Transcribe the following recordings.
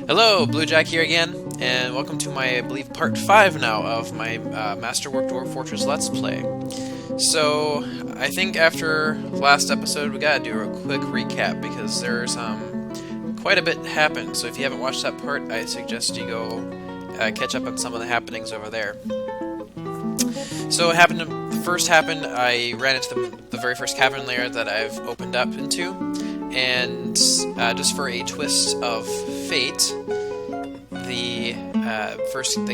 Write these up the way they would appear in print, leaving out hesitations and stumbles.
Hello, Bluejack here again, and welcome to my, I believe, part 5 now of my Masterwork Dwarf Fortress Let's Play. So, I think after last episode we gotta do a quick recap because there's quite a bit happened, so if you haven't watched that part, I suggest you go catch up on some of the happenings over there. So what happened, I ran into the very first cavern layer that I've opened up into, and just for a twist of fate, the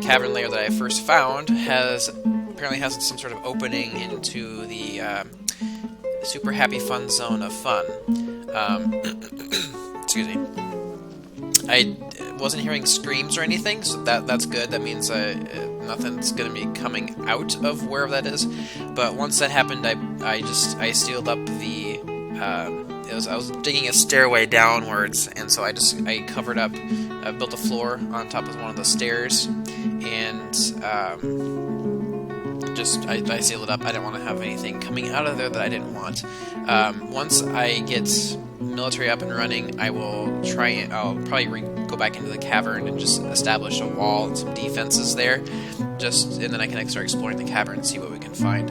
cavern layer that I first found apparently has some sort of opening into the super happy fun zone of fun. Excuse me. I wasn't hearing screams or anything, so that's good. That means nothing's going to be coming out of wherever that is. But once that happened, I sealed up the. I was digging a stairway downwards, and so I covered up, built a floor on top of one of the stairs, and I sealed it up. I didn't want to have anything coming out of there that I didn't want. Once I get military up and running, I'll probably go back into the cavern and just establish a wall and some defenses there, and then I can start exploring the cavern and see what we can find.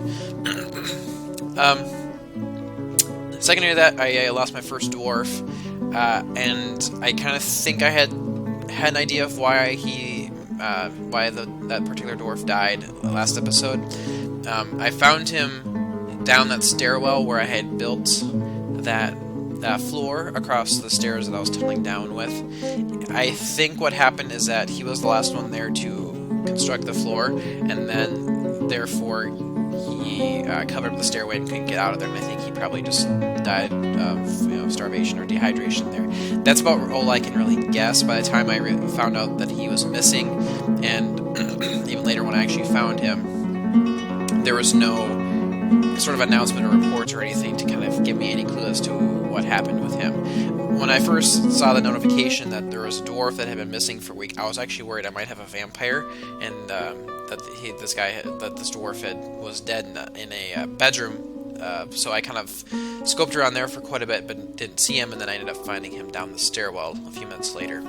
Secondary to that, I lost my first dwarf, and I kind of think I had an idea of why that particular dwarf died last episode. I found him down that stairwell where I had built that floor across the stairs that I was tunneling down with. I think what happened is that he was the last one there to construct the floor, and then therefore he covered up the stairway and couldn't get out of there, and I think he probably just died of starvation or dehydration there. That's about all I can really guess. By the time I found out that he was missing, and even later when I actually found him, there was no sort of announcement or reports or anything to kind of give me any clue as to what happened with him. When I first saw the notification that there was a dwarf that had been missing for a week, I was actually worried I might have a vampire, and that this dwarf was dead in a bedroom. So I kind of scoped around there for quite a bit, but didn't see him, and then I ended up finding him down the stairwell a few minutes later.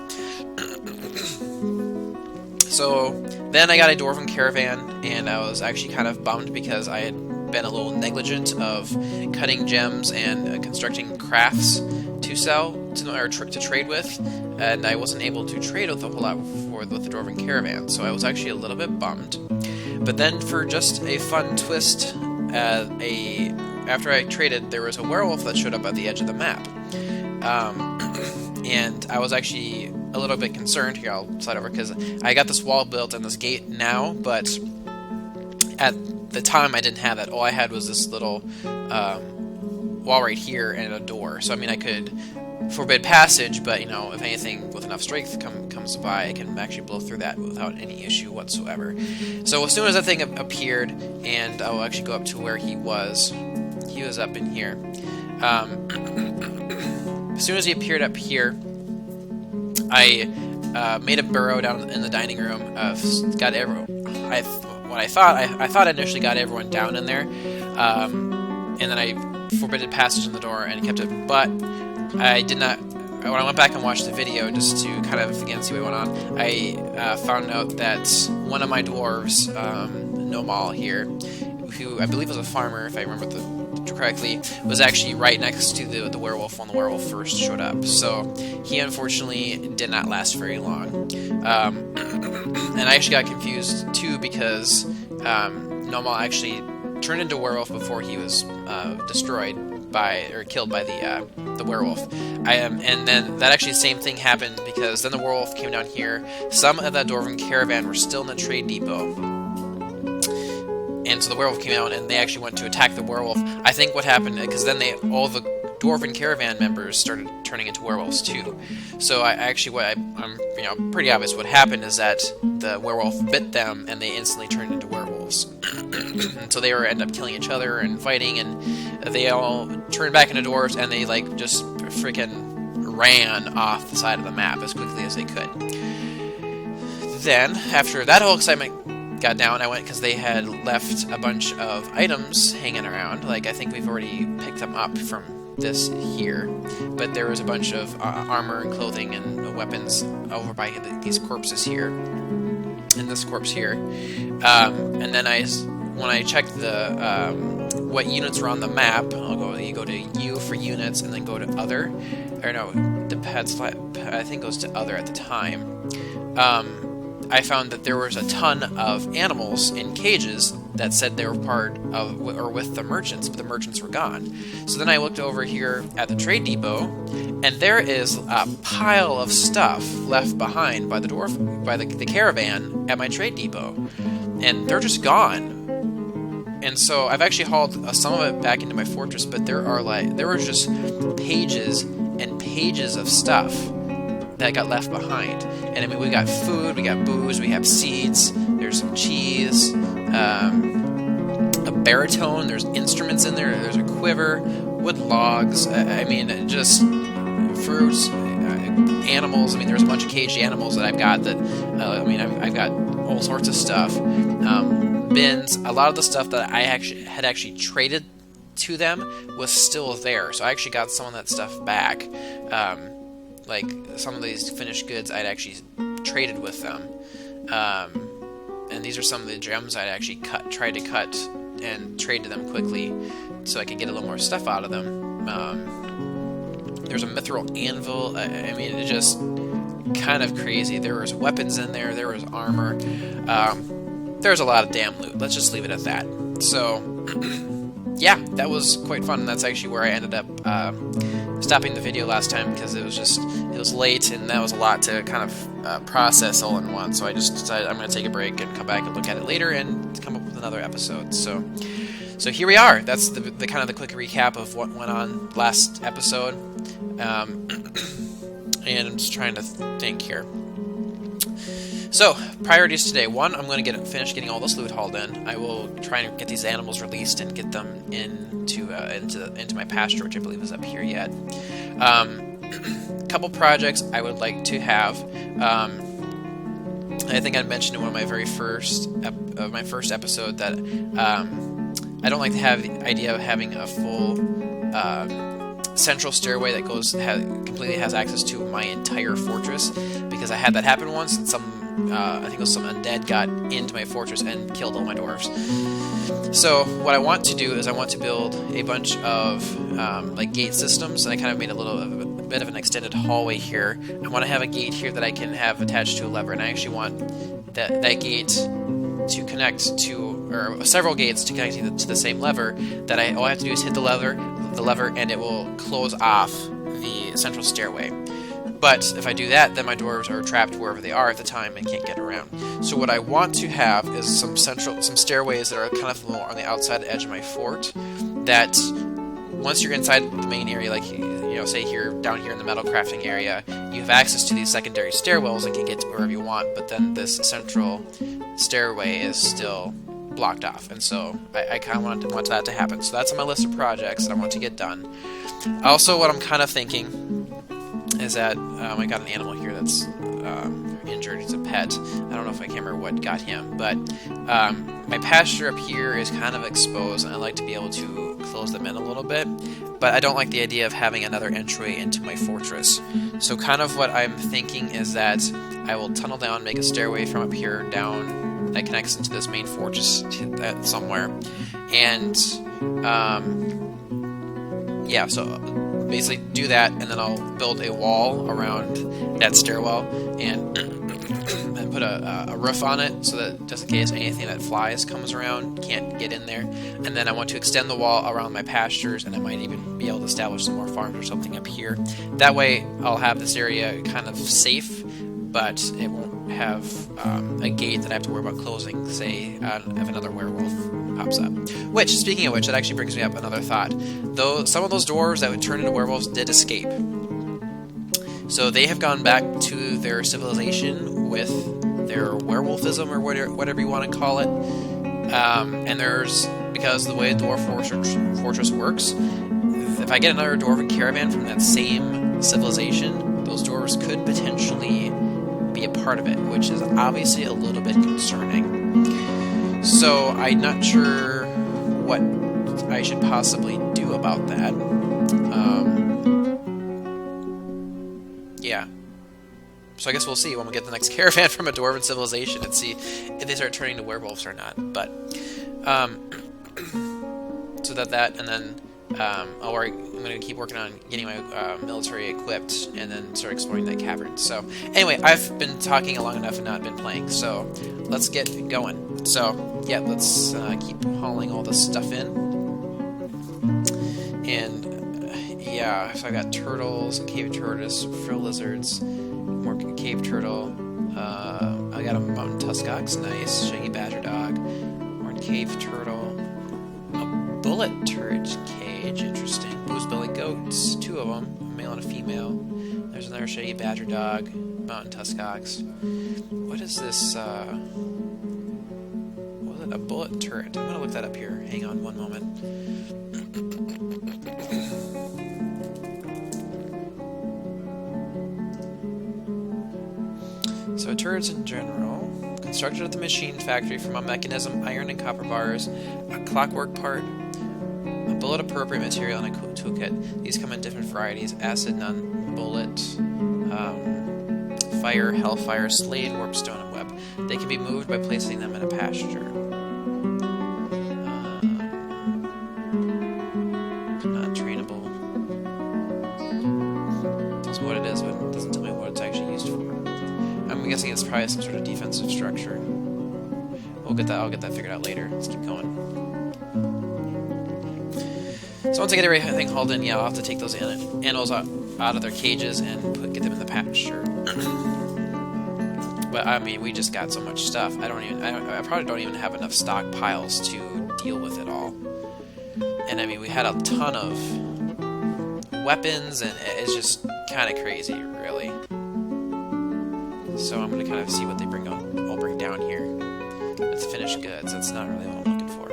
So then I got a dwarven caravan, and I was actually kind of bummed because I had been a little negligent of cutting gems and constructing crafts to sell to trade with, and I wasn't able to trade with a whole lot with the dwarven caravan, so I was actually a little bit bummed. But then, for just a fun twist, after I traded, there was a werewolf that showed up at the edge of the map, and I was actually a little bit concerned. Here, I'll slide over, because I got this wall built and this gate now, but at the time I didn't have that. All I had was this little wall right here and a door. So I mean, I could forbid passage, but if anything with enough strength comes by, I can actually blow through that without any issue whatsoever. So as soon as that thing appeared, and I'll actually go up to where he was up in here. As soon as he appeared up here, I made a burrow down in the dining room. I thought I initially got everyone down in there, and then I forbidden passage in the door and kept it. But I did not. When I went back and watched the video just to kind of again see what went on, I found out that one of my dwarves, Nomal here, who I believe was a farmer, if I remember correctly, was actually right next to the werewolf when the werewolf first showed up. So he unfortunately did not last very long. And I actually got confused too, because Nomal actually turned into a werewolf before he was killed by the werewolf. And then that actually the same thing happened, because then the werewolf came down here. Some of that dwarven caravan were still in the trade depot, and so the werewolf came out, and they actually went to attack the werewolf. I think what happened, because then all the dwarven caravan members started turning into werewolves too. So I'm pretty obvious what happened is that the werewolf bit them, and they instantly turned into werewolves. And so they ended up killing each other and fighting, and they all turned back into dwarves, and they just freaking ran off the side of the map as quickly as they could. Then, after that whole excitement got down, I went, because they had left a bunch of items hanging around. I think we've already picked them up from this here, but there was a bunch of armor and clothing and weapons over by these corpses here, and this corpse here. And then when I checked the what units were on the map, you go to U for units, and then go to other, or no, the pets, I think it goes to other at the time. I found that there was a ton of animals in cages that said they were part of or with the merchants, but the merchants were gone. So then I looked over here at the trade depot, and there is a pile of stuff left behind by the dwarf, by the caravan at my trade depot, and they're just gone. And so I've actually hauled some of it back into my fortress, but there were just pages and pages of stuff that got left behind. And I mean, we got food, we got booze, we have seeds, there's some cheese, a baritone, there's instruments in there, there's a quiver, wood logs, I mean, just fruits, animals. I mean, there's a bunch of caged animals that I've got that, I mean, I've got all sorts of stuff. Bins, a lot of the stuff that I had actually traded to them was still there, so I actually got some of that stuff back. Like some of these finished goods I'd actually traded with them, and these are some of the gems I'd actually tried to cut and trade to them quickly so I could get a little more stuff out of them. There's a mithril anvil. I mean, it's just kind of crazy. There was weapons in there, there was armor, there's a lot of damn loot. Let's just leave it at that. So yeah, that was quite fun. That's actually where I ended up stopping the video last time, because it was late and that was a lot to kind of process all in one. So I just decided I'm going to take a break and come back and look at it later and come up with another episode. So here we are. That's the kind of the quick recap of what went on last episode. And I'm just trying to think here. So, priorities today. One, I'm going to finish getting all this loot hauled in. I will try and get these animals released and get them into my pasture, which I believe is up here yet. Couple projects I would like to have. I think I mentioned in one of my very first episode that I don't like to have the idea of having a full central stairway that completely has access to my entire fortress, because I had that happen once, and I think it was some undead got into my fortress and killed all my dwarves. So what I want to do is I want to build a bunch of like gate systems, and I kind of made a bit of an extended hallway here. I want to have a gate here that I can have attached to a lever, and I actually want that gate to connect to, or several gates to connect to the same lever, that all I have to do is hit the lever, and it will close off the central stairway. But if I do that, then my dwarves are trapped wherever they are at the time and can't get around. So what I want to have is some stairways that are kind of more on the outside edge of my fort, that once you're inside the main area, like, say down here in the metal crafting area, you have access to these secondary stairwells and can get to wherever you want, but then this central stairway is still blocked off, and so I kind of want that to happen. So that's on my list of projects that I want to get done. Also, what I'm kind of thinking is that I got an animal here that's injured. It's a pet. I don't know if I can't remember what got him, but my pasture up here is kind of exposed, and I like to be able to close them in a little bit, but I don't like the idea of having another entryway into my fortress. So kind of what I'm thinking is that I will tunnel down, make a stairway from up here down that connects into this main fortress somewhere, and yeah, so basically do that, and then I'll build a wall around that stairwell and put a roof on it, so that just in case anything that flies comes around can't get in there. And then I want to extend the wall around my pastures, and I might even be able to establish some more farms or something up here. That way I'll have this area kind of safe, but it won't have a gate that I have to worry about closing, say, if another werewolf pops up. Which, speaking of which, that actually brings me up another thought. Though some of those dwarves that would turn into werewolves did escape. So they have gone back to their civilization with their werewolfism, or whatever you want to call it. And because the way Dwarf Fortress works, if I get another dwarven caravan from that same civilization, those dwarves could potentially be a part of it, which is obviously a little bit concerning. So I'm not sure what I should possibly do about that. So I guess we'll see when we get the next caravan from a dwarven civilization and see if they start turning to werewolves or not. But so that and then I'm going to keep working on getting my military equipped and then start exploring that cavern. So anyway, I've been talking long enough and not been playing, so let's get going. So yeah, let's keep hauling all this stuff in. And yeah, so I got turtles, cave tortoise, frill lizards, more cave turtle. I got a mountain tuskox, nice. Shaggy badger dog, more cave turtle, a bullet turret cage, interesting. Blues-bellied goats, 2 of them, a male and a female. There's another shaggy badger dog, mountain tuskox. What is this? What was it? A bullet turret. I'm gonna look that up here. Hang on one moment. So turrets in general, constructed at the machine factory from a mechanism, iron and copper bars, a clockwork part, a bullet-appropriate material, and a toolkit. These come in different varieties: acid, non-bullet, fire, hellfire, slade, warpstone, and web. They can be moved by placing them in a pasture. Not trainable. Tells me what it is, but it doesn't tell me what it's actually used for. I'm guessing it's probably some sort of defensive structure. I'll get that figured out later. Let's keep going. So once I get everything hauled in, yeah, I'll have to take those animals out of their cages and get them in the pasture. But I mean, we just got so much stuff. I probably don't even have enough stockpiles to deal with it all. And I mean, we had a ton of weapons, and it's just kind of crazy, really. So I'm going to kind of see what they I'll bring down here. It's finished goods. That's not really what I'm looking for.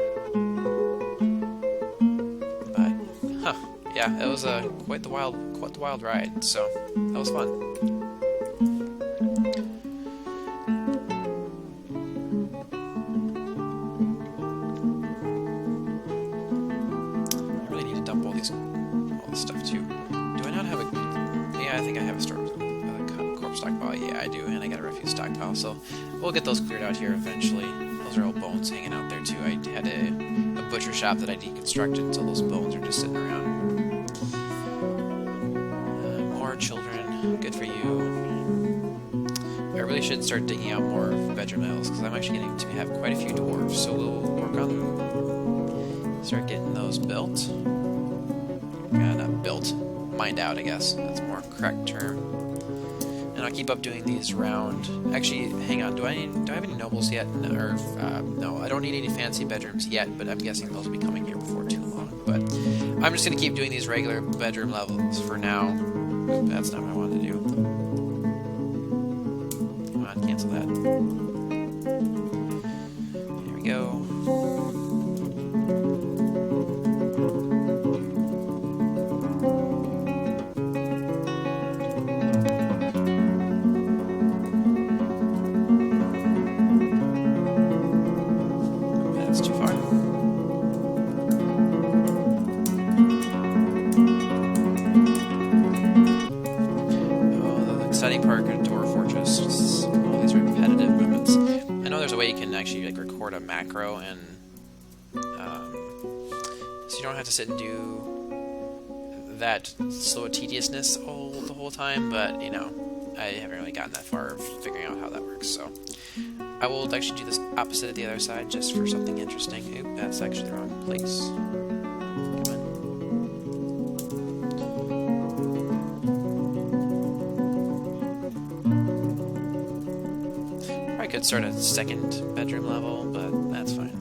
But, yeah, it was quite the wild ride. So that was fun. I really need to dump all this stuff too. Do I not have a? Yeah, I think I have a store. Stockpile, yeah, I do, and I got a refuse stockpile, so we'll get those cleared out here eventually. Those are old bones hanging out there too. I had a butcher shop that I deconstructed, so those bones are just sitting around. More children, good for you. I really should start digging out more bedroom levels, because I'm actually getting to have quite a few dwarves, so we'll work on them. Start getting those built. Not built, mined out, I guess. That's a more correct term. And I'll keep up doing these round. Actually, hang on. Do I have any nobles yet? No, I don't need any fancy bedrooms yet. But I'm guessing those will be coming here before too long. But I'm just gonna keep doing these regular bedroom levels for now. Oop, that's not what I wanted to do. Come on, cancel that. There we go. Record a macro, and so you don't have to sit and do that slow tediousness the whole time, but you know, I haven't really gotten that far of figuring out how that works, so I will actually do this opposite of the other side just for something interesting. Oop, that's actually the wrong place. I could start a second bedroom level, but that's fine.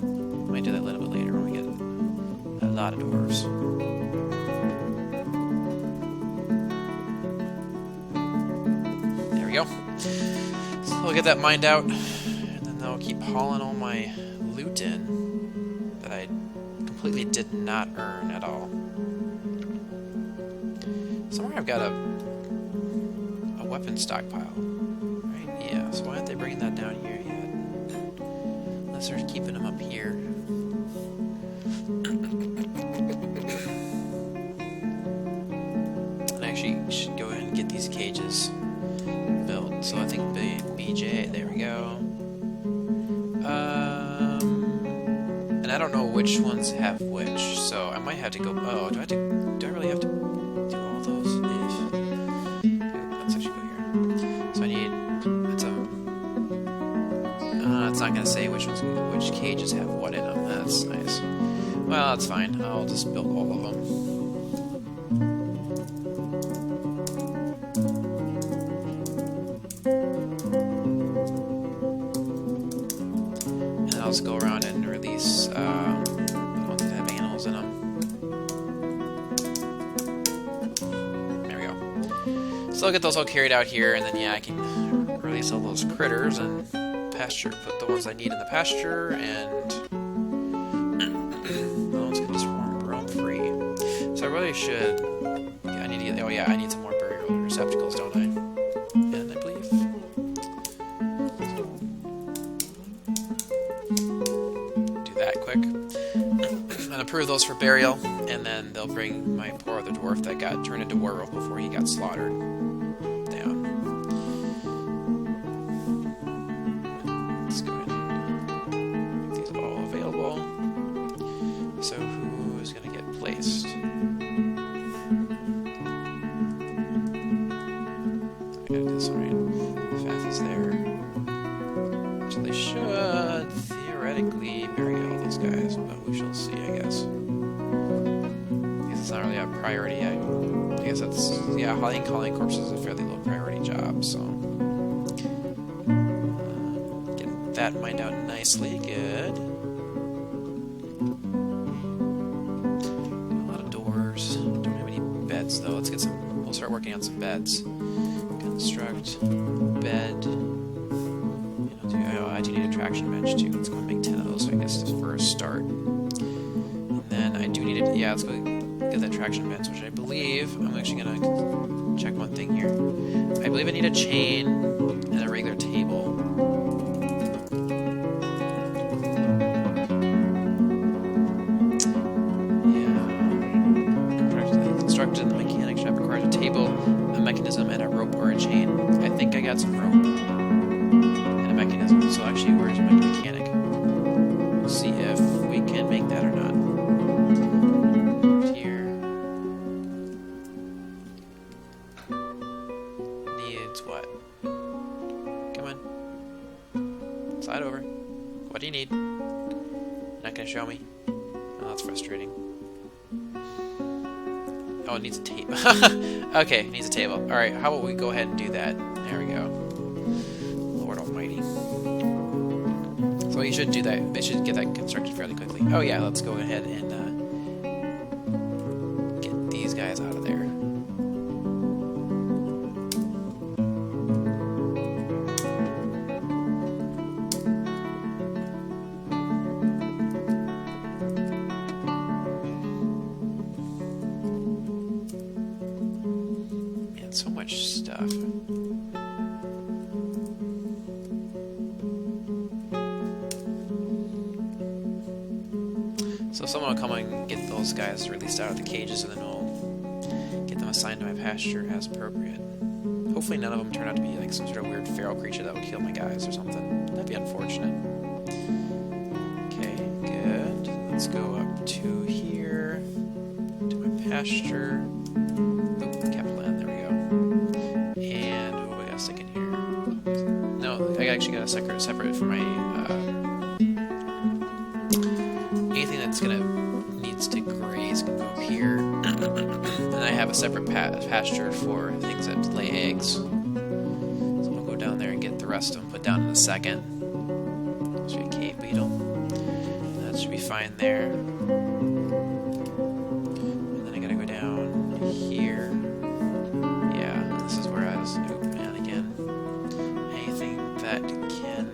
Might do that a little bit later when we get a lot of dwarves. There we go. So I'll get that mined out, and then I'll keep hauling all my loot in that I completely did not earn at all. Somewhere I've got a weapon stockpile. Yeah, so why aren't they bringing that down here yet? Unless they're keeping them up here. I actually should go ahead and get these cages built. So I think BJ, there we go. And I don't know which ones have which, so I might have to go. Oh, do I really have to do all those? Let's actually go here. So I need. It's not gonna say which cages have what in them. That's nice. Well, that's fine. I'll just build all of them. And I'll just go around and release ones that have animals in them. There we go. So I'll get those all carried out here, and then yeah, I can release all those critters and pasture. Put the ones I need in the pasture, and the ones can just roam free. So I really should. Yeah, I need to get. Oh yeah, I need some more burial receptacles, don't I? And I believe. Do that quick. And approve those for burial, and then they'll bring my poor other dwarf that got turned into werewolf before he got slaughtered down. Let's go ahead and make these all available. So who is going to get placed? I gotta do this right. Fath is there. So they should theoretically bury all those guys, but we shall see, I guess. I guess it's not really a priority. I guess that's, yeah, calling corpses is a fairly low priority job, so. Get that mined out nicely. Good. A lot of doors. Don't have any beds, though. Let's get some. We'll start working on some beds. Construct bed. I do need a traction bench too. Let's go and make 10 of those, I guess, for a start. And then I do need it. Yeah, let's go get that traction bench, which I believe I'm actually gonna check one thing here. I believe I need a chain and a regular table. Yeah. Constructed the mechanic shop requires a table, a mechanism, and a rope or a chain. I think I got some rope. So actually, where's my mechanic? We'll see if we can make that or not. Here. Needs what? Come on. Slide over. What do you need? Not gonna show me? Oh, that's frustrating. Oh, it needs a table. Okay, it needs a table. Alright, how about we go ahead and do that? There we go. Lord Almighty. So you should do that. They should get that constructed fairly quickly. Oh yeah, let's go ahead and get these guys out of there. Man, so much stuff. So someone will come and get those guys released out of the cages, and then we'll get them assigned to my pasture as appropriate. Hopefully none of them turn out to be like some sort of weird feral creature that would kill my guys or something. That'd be unfortunate. Okay, good. Let's go up to here, to my pasture. Oop, capital N, there we go. And what do we got to stick in here? No, I actually got to separate for my... anything that's needs to graze can go up here. And I have a separate pasture for things that lay eggs. So we'll go down there and get the rest of them put down in a second. Should be a cave beetle. That should be fine there. And then I gotta go down here. Yeah, this is where I was. And again, anything that can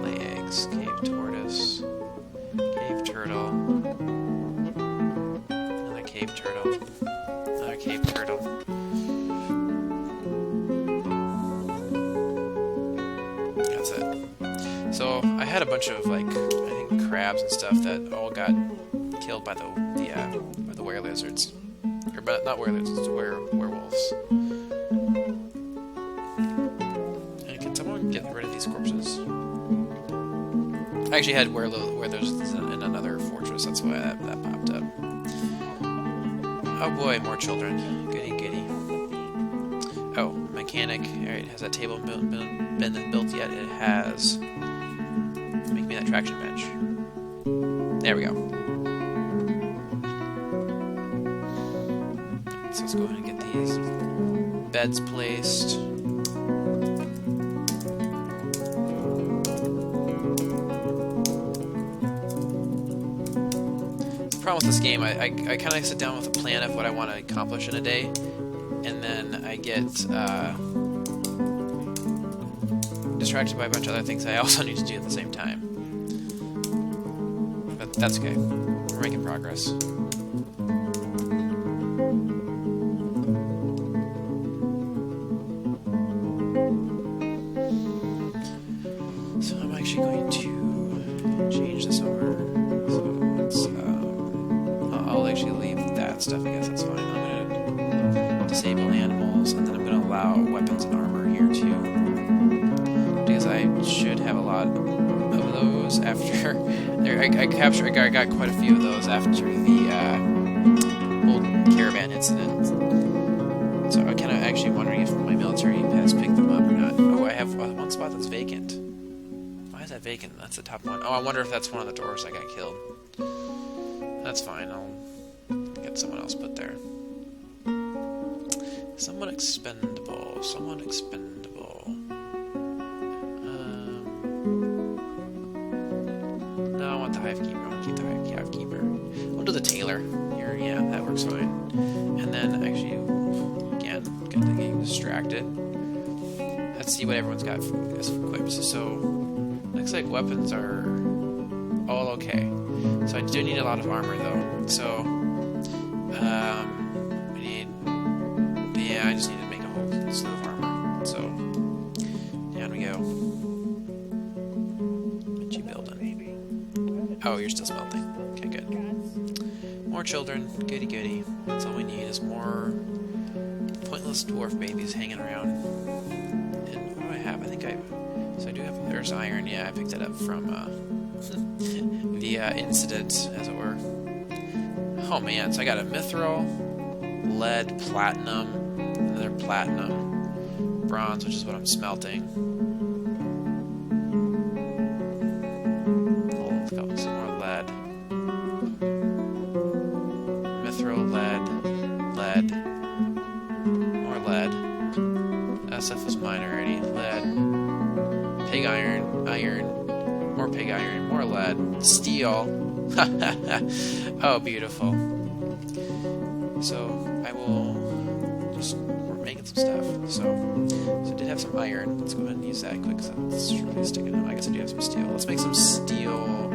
lay eggs. Cave tortoise. Cave turtle. Another cave turtle. Another cave turtle. That's it. So I had a bunch of like I think crabs and stuff that all got killed by the were lizards. Or not were lizards, werewolves. And get rid of these corpses. I actually had where there's in another fortress. That's why that popped up. Oh boy, more children. Goody goody. Oh, mechanic. Alright, has that table been built yet? It has. Make me that traction bench. There we go. So let's go ahead and get these beds placed. The problem with this game, I kind of sit down with a plan of what I want to accomplish in a day, and then I get distracted by a bunch of other things I also need to do at the same time. But that's okay. We're making progress. So I'm actually going to change this over. So let's, I'll actually leave that stuff, I guess that's fine. I'm going to disable animals, and then I'm going to allow weapons and armor here too. Because I should have a lot of those after... I got quite a few of those after the old caravan incident. So I'm kind of actually wondering if my military has picked them up or not. Oh, I have one spot that's vacant. Why is that vacant? That's the top one. Oh, I wonder if that's one of the dwarves that got killed. That's fine. I'll get someone else put there. Someone expendable. Someone expendable. No, I want the hivekeeper. I want to keep the hivekeeper. We'll do the tailor here. Yeah, that works fine. And then, actually, again, getting distracted. Let's see what everyone's got as equipped. So, looks like weapons are all okay. So I do need a lot of armor, though. So, we need... Yeah, I just need to make a whole slew of armor. So, down we go. What you building? Oh, you're still smelting. Okay, good. More children. Goody goody. That's all we need is more pointless dwarf babies hanging around. And what do I have? I think so I do have... There's iron. Yeah, I picked it up from the incident, as it were. Oh man, so I got a mithril, lead, platinum, another platinum, bronze, which is what I'm smelting. Oh, let's go with some more lead. Mithril, lead, more lead. That stuff was mine already. Lead, pig iron, more pig iron, more lead, steel. Oh, beautiful. So I will just... We're making some stuff. So I did have some iron. Let's go ahead and use that quick, because it's really sticking out. I guess I do have some steel. Let's make some steel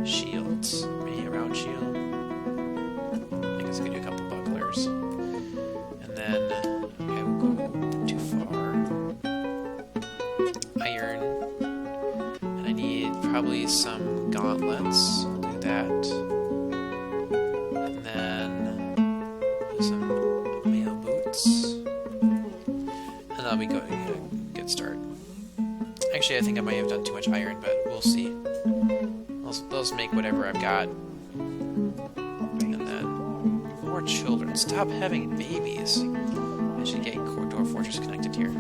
shields. Maybe a round shield. I guess I could do a couple bucklers. And then I will go too far. Iron. And I need probably some gauntlets. I'll do that. And then some mail boots. And that'll be good. Good start. Actually, I think I might have done too much iron, but we'll see. Those make whatever I've got. And then more children. Stop having babies. I should get Dwarf Fortress connected here.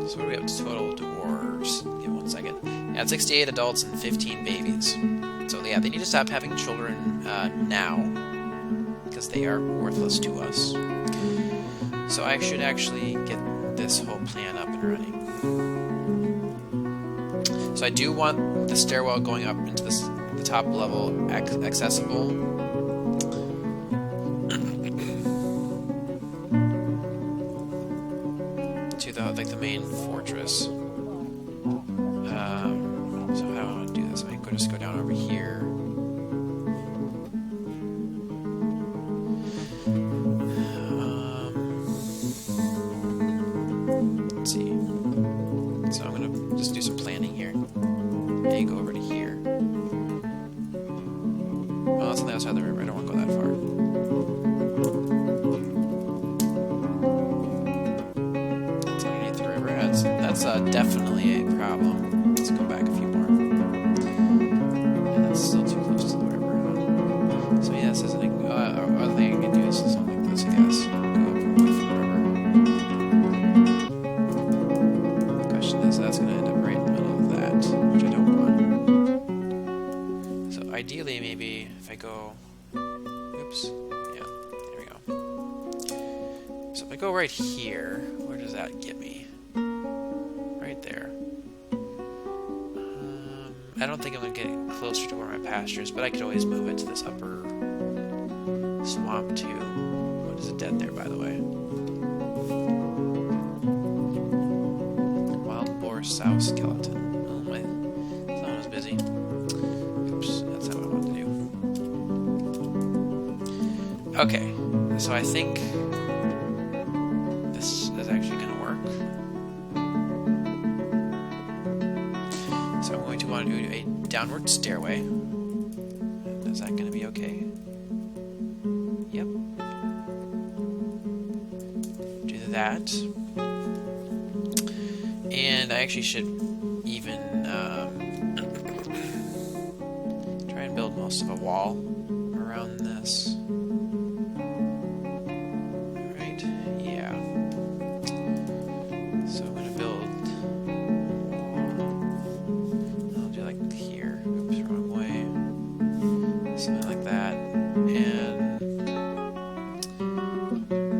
So what do we have total dwarves? Give 1 second. Yeah, it's 68 adults and 15 babies. So yeah, they need to stop having children now, because they are worthless to us. So I should actually get this whole plan up and running. So I do want the stairwell going up into the top level accessible. To the main fortress. So how do I want to do this? I could just go down over here. Let's see. So I'm gonna just do some planning here. And go over to here. Well, that's on the outside of the river. I don't want to go that far. Let's That's definitely a problem. Let's go back a few more. And that's still too close to the river, huh? So yeah, this isn't other thing I can do is something like this, I guess. Go up away from the river. The question is, that's going to end up right in the middle of that, which I don't want. So ideally, maybe if I go... Oops. Yeah, there we go. So if I go right here, where does that get me? Right there. I don't think I'm going to get closer to where my pasture is, but I could always move it to this upper swamp too. What is it dead there, by the way? Wild boar sow skeleton. Oh, my phone was busy. Oops, that's not what I wanted to do. Okay, so I think this is actually going to work. So I'm going to want to do a downward stairway. Is that going to be okay? Yep. Do that. And I actually should even try and build most of a wall around this. Right? Yeah. So I'm going to build... I'll do like here. Oops, wrong way. Something like that. And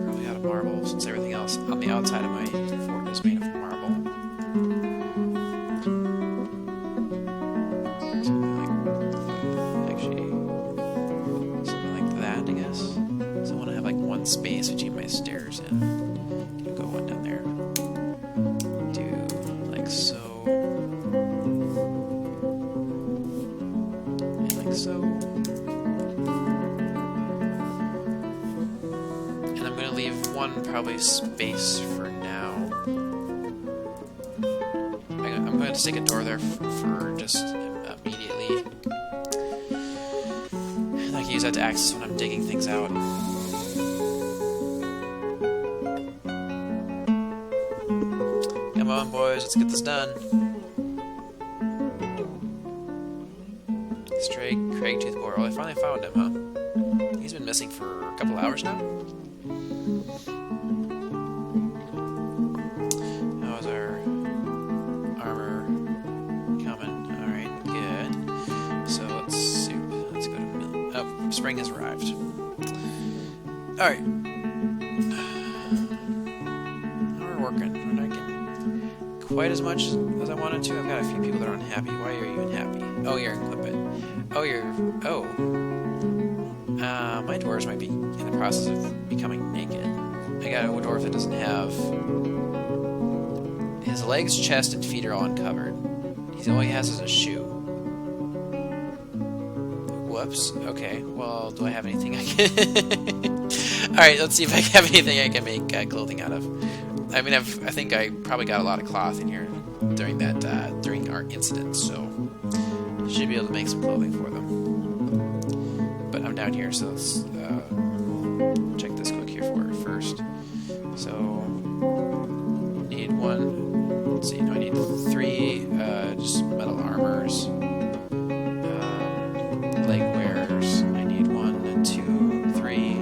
probably out of marble, since everything else on the outside of my fort is made of marble. Something like that, I guess. So I want to have like one space between my stairs and go one down there. Do like so. And like so. And I'm going to leave one probably space for now. I'm going to stick a door there for just immediately. And I can use that to access when I'm digging things out. Come on, boys, let's get this done. Stray Crag-tooth boar. Oh, I finally found him, huh? He's been missing for a couple hours now. How's our armor coming? Alright, good. So let's soup. Let's go to mill. Oh, spring has arrived. Alright. We're working. We're not getting quite as much as I wanted to. I've got a few people that are unhappy. Why are you unhappy? Oh, you're in Clip It. Oh, you're... Oh. My dwarves might be in the process of becoming naked. I got a dwarf that doesn't have... His legs, chest, and feet are all uncovered. All he has is a shoe. Whoops. Okay. Well, do I have anything I can... Alright, let's see if I have anything I can make clothing out of. I mean, I think I probably got a lot of cloth in here during that during our incident, so should be able to make some clothing for them. But I'm down here, so let's check this quick here for it first. So need one. Let's see. No, I need 3 just metal armors, leg wears. I need 1, 2, 3,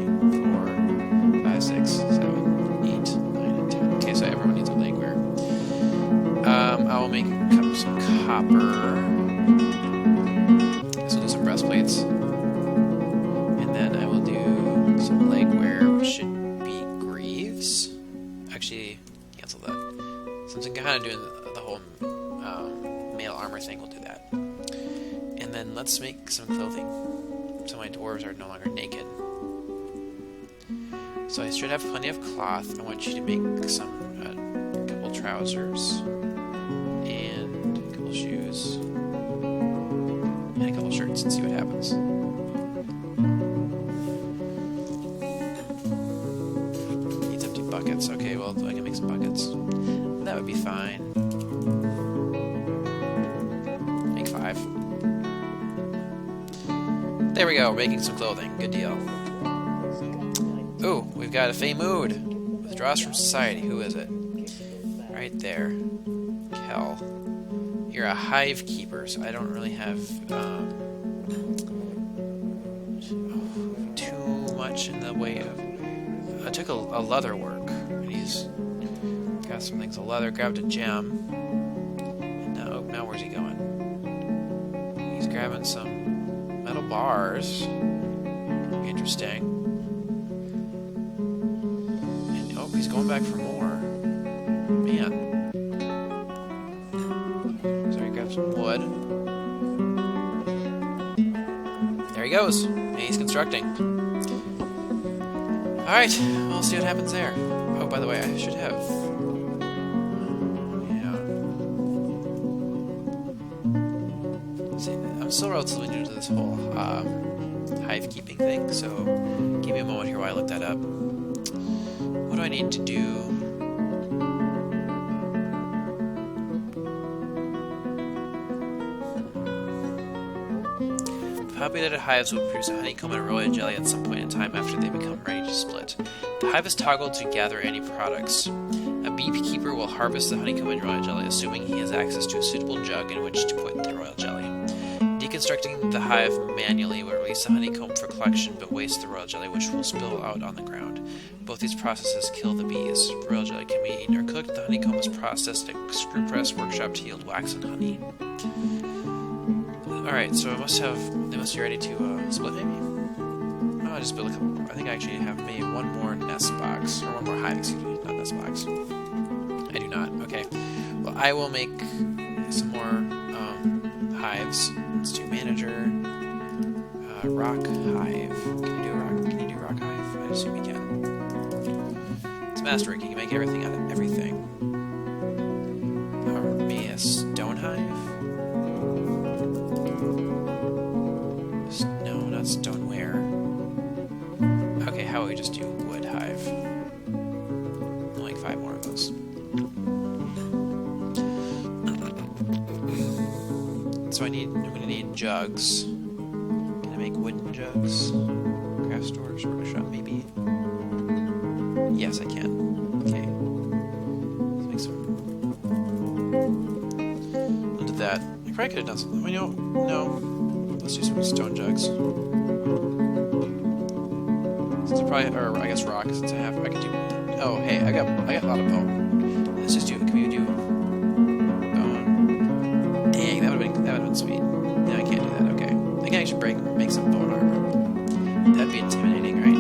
4, 5, 6, 7, 8, 9, and 10. Okay, so everyone needs a leg wear. I will make some copper. So do some breastplates. And then I will do some leg wear, which should be greaves. Actually, cancel that. Since I'm kind of doing the whole male armor thing, we'll do that. And then let's make some clothing. So my dwarves are no longer naked. So I should have plenty of cloth. I want you to make some, a couple trousers. And a couple shoes. And a couple shirts and see what happens. Needs empty buckets. Okay, well, I can make some buckets. That would be fine. Make 5. There we go, we're making some clothing. Good deal. Ooh, we've got a Fey Mood. Withdraws from society. Who is it? Right there. Kel. You're a hive keeper, so I don't really have too much in the way of... I took a leather work, and he's got some things of leather, grabbed a gem, and now where's he going? He's grabbing some metal bars. Interesting. And oh, he's going back for more. Man. So he grabs some wood. There he goes. And he's constructing. Alright, we'll see what happens there. Oh, by the way, I should have... Yeah. See, I'm still relatively new to this whole hive keeping thing, so give me a moment here while I look that up. What do I need to do? Populated hives will produce a honeycomb and royal jelly at some point in time after they become ready to split. The hive is toggled to gather any products. A beekeeper will harvest the honeycomb and royal jelly, assuming he has access to a suitable jug in which to put the royal jelly. Deconstructing the hive manually will release the honeycomb for collection, but waste the royal jelly, which will spill out on the ground. Both these processes kill the bees. Royal jelly can be eaten or cooked. The honeycomb is processed at a screw press workshop to yield wax and honey. Alright, so they must be ready to split, maybe? Oh, I'll just build a couple more. I think I actually have maybe one more nest box, or one more hive, excuse me, not nest box. I do not, okay. Well, I will make some more hives. Let's do manager, rock hive. Can you do rock hive? I assume you can. It's Masterwork, you can make everything out of everything. Or maybe a stone hive? No, not stoneware. Okay, how about we just do wood hive? Like 5 more of those. So I'm gonna need jugs. Can I make wooden jugs? Craft stores, workshop, maybe? Yes, I can. Okay. Let's make some. I'll do that. I probably could have done something. No. Let's do some stone jugs. Since I probably, or I guess rock, since I could do. Oh, hey, I got a lot of bone. Let's just do. Can we do bone? Dang, that would have been sweet. No, I can't do that. Okay, I think I should make some bone armor. That'd be intimidating, right?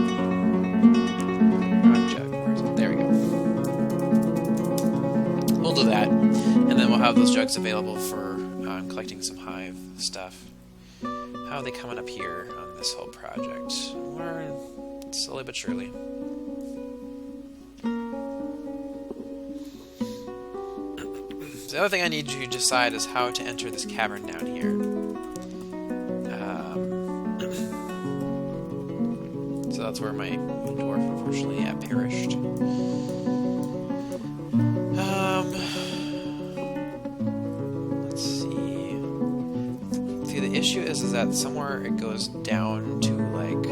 Rock jug. There we go. We'll do that, and then we'll have those jugs available for collecting some hive stuff. How are they coming up here on this whole project? We're slowly but surely. The other thing I need to decide is how to enter this cavern down here. So that's where my dwarf unfortunately perished. Let's see. The issue is that somewhere it goes down to like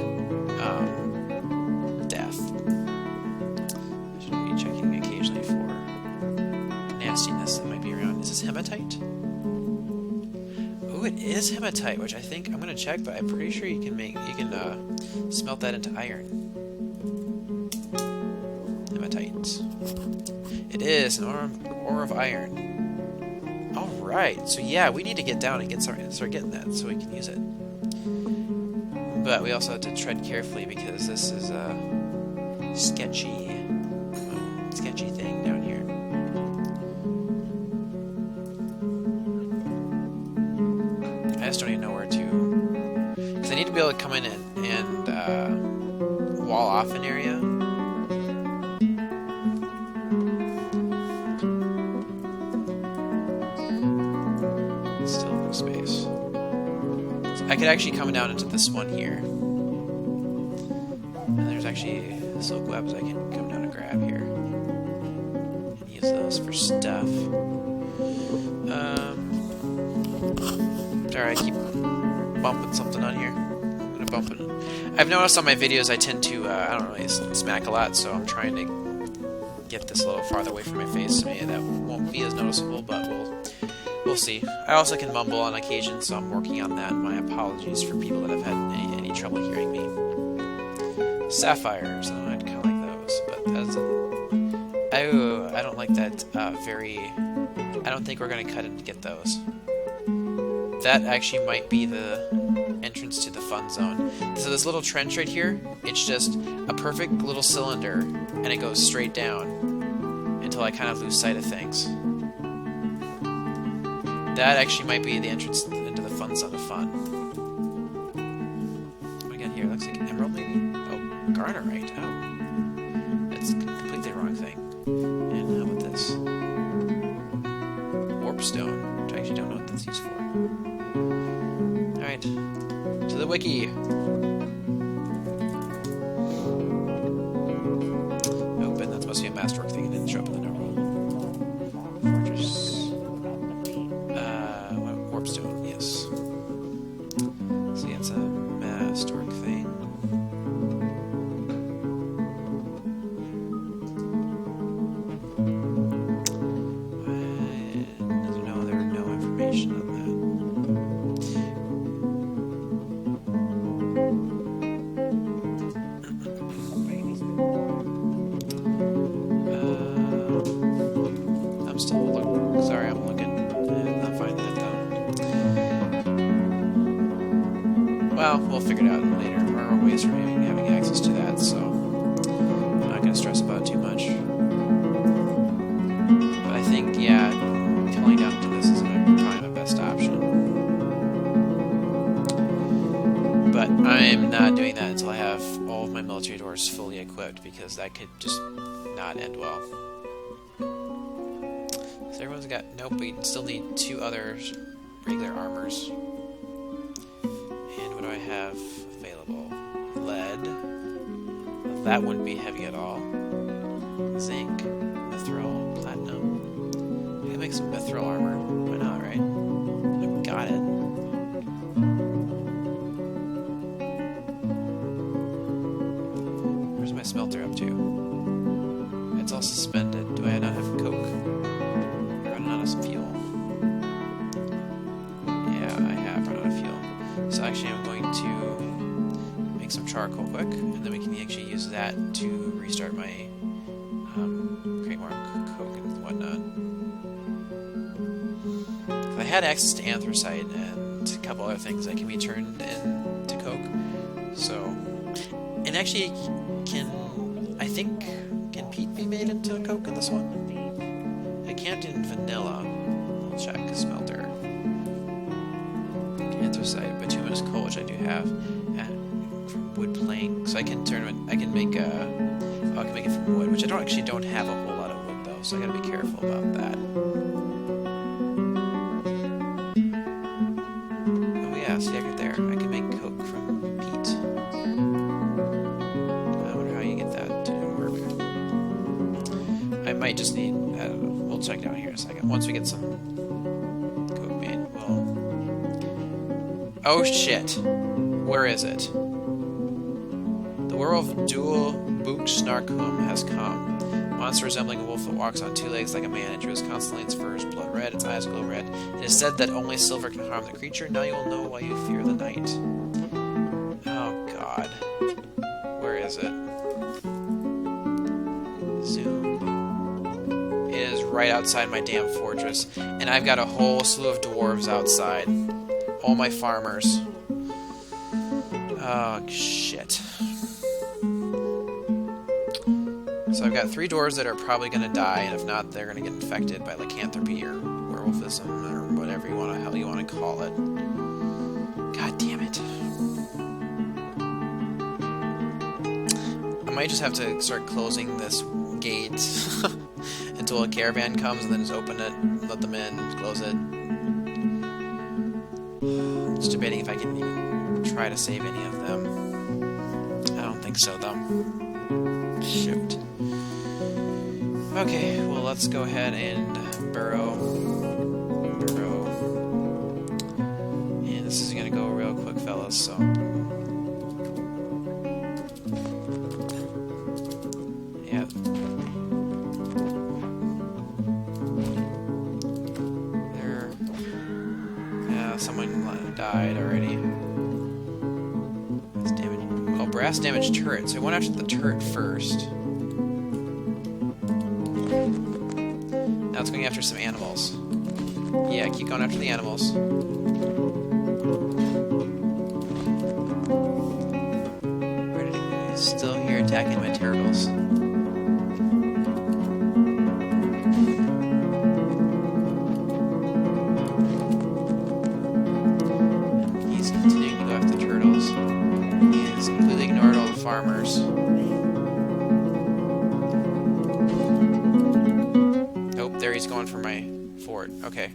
death. I should be checking occasionally for nastiness that might be around. Is this hematite? Oh, it is hematite, which I think I'm gonna check, but I'm pretty sure you can smelt that into iron. Hematite. It is an ore of iron. Alright, so yeah, we need to get down and start getting that so we can use it. But we also have to tread carefully because this is a sketchy thing down here. I just don't even know where to... Because I need to be able to come in and wall off an area. Space. I could actually come down into this one here. And there's actually silk webs I can come down and grab here. And use those for stuff. Sorry, I keep bumping something on here. I'm gonna bump it. I've noticed on my videos I tend to, I don't really smack a lot, so I'm trying to get this a little farther away from my face, so maybe that won't be as noticeable, but we'll see. I also can mumble on occasion, so I'm working on that. My apologies for people that have had any trouble hearing me. Sapphires, oh, I'd kind of like those, but that's I don't like that I don't think we're going to cut in to get those. That actually might be the entrance to the fun zone. So this little trench right here, it's just a perfect little cylinder, and it goes straight down until I kind of lose sight of things. That actually might be the entrance into the fun zone of fun. What do we got here? Looks like an emerald, maybe? Oh, garnerite. Oh. That's a completely wrong thing. And how about this? Warpstone, which I actually don't know what that's used for. Alright. To the wiki. Nope, and that's supposed to be a Masterwork thing. It didn't show up in the normal. Fortress. Warpstone, yes. So yeah, it's a Masterwork thing. There's no information on that. I'm still looking. Sorry, I'm looking. I'm not finding it though. Well, we'll figure it out later. There are ways for having access to that, so I'm not going to stress about it too much. But I think, yeah, killing down to this is probably my best option. But I'm not doing that until I have all of my military doors fully equipped, because that could just not end well. So everyone's got... Nope, we still need 2 other regular armors. And what do I have available? Lead. Well, that wouldn't be heavy at all. Zinc. Mithril. Platinum. I can make some mithril armor. Why not, right? I've got it. Where's my smelter up to? It's all suspended. Do I not have coke? Fuel. Yeah, I have run out of fuel. So actually I'm going to make some charcoal quick, and then we can actually use that to restart my create more coke and whatnot. I had access to anthracite and a couple other things that can be turned into coke. So, and actually I think, can peat be made into coke in this one? I can't in vanilla. I'll check. Smelter. Anthracite, bituminous coal, which I do have, and from wood plank. So I can turn it. I can make I can make it from wood, which I don't have a whole lot of wood though, so I gotta be careful about that. Oh yeah, see right there. I can make coke from peat. I wonder how you get that to work. I might just need. We'll check down here in a second. Once we get some coke made, we'll... Oh shit! Where is it? The werewolf dual Buchsnarkum has come. Monster resembling a wolf that walks on 2 legs like a man. It drews constantly, its fur is blood red, its eyes glow red. It is said that only silver can harm the creature. Now you will know why you fear the night. Oh god. Where is it? Zoom. Right outside my damn fortress, and I've got a whole slew of dwarves outside. All my farmers. Oh, shit. So I've got 3 dwarves that are probably going to die, and if not, they're going to get infected by lycanthropy or werewolfism or whatever you want to call it. God damn it. I might just have to start closing this gate until a caravan comes, and then just open it, let them in, close it. Just debating if I can even try to save any of them. I don't think so, though. Shoot. Okay, well, let's go ahead and burrow. And this is gonna go real quick, fellas, so... Yeah. someone died already. That's damage. Oh, brass damage turret. So I went after the turret first. Now it's going after some animals. Yeah, keep going after the animals. Where did he go? He's still here attacking my turtles. He's continuing to go after the turtles. He's completely ignored all the farmers. Oh, there he's going for my fort. Okay.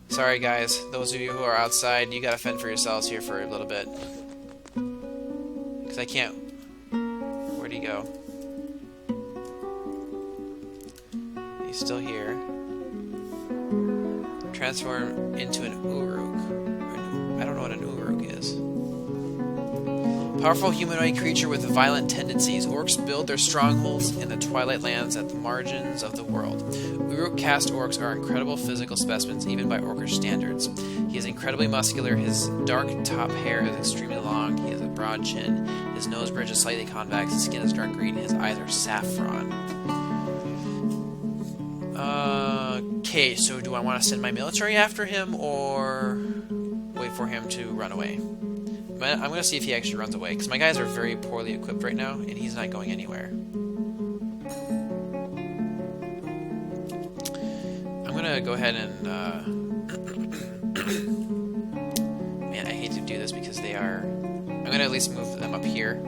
Sorry guys, those of you who are outside, you gotta fend for yourselves here for a little bit. Because I can't... Where'd he go? He's still here. Transform into an Uruk. I don't know what an Uruk is. Powerful humanoid creature with violent tendencies, orcs build their strongholds in the Twilight Lands at the margins of the world. Uruk caste orcs are incredible physical specimens, even by orcish standards. He is incredibly muscular, his dark top hair is extremely long, he has a broad chin, his nose bridge is slightly convex, his skin is dark green, his eyes are saffron. Okay, so do I want to send my military after him, or wait for him to run away? I'm going to see if he actually runs away, because my guys are very poorly equipped right now, and he's not going anywhere. I'm going to go ahead and... Man, I hate to do this because they are... I'm going to at least move them up here.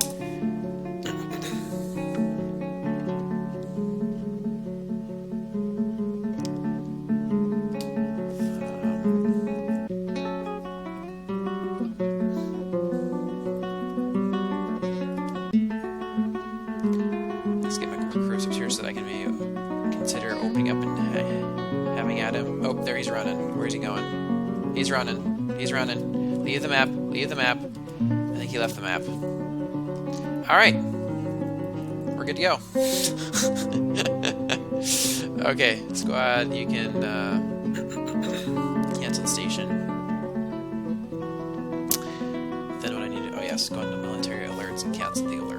So that I can maybe consider opening up and having at him. Oh, there he's running. Where's he going? He's running. He's running. Leave the map. Leave the map. I think he left the map. Alright. We're good to go. Okay, squad, you can cancel station. Then what I need to... Oh yes, go into military alerts and cancel the alert.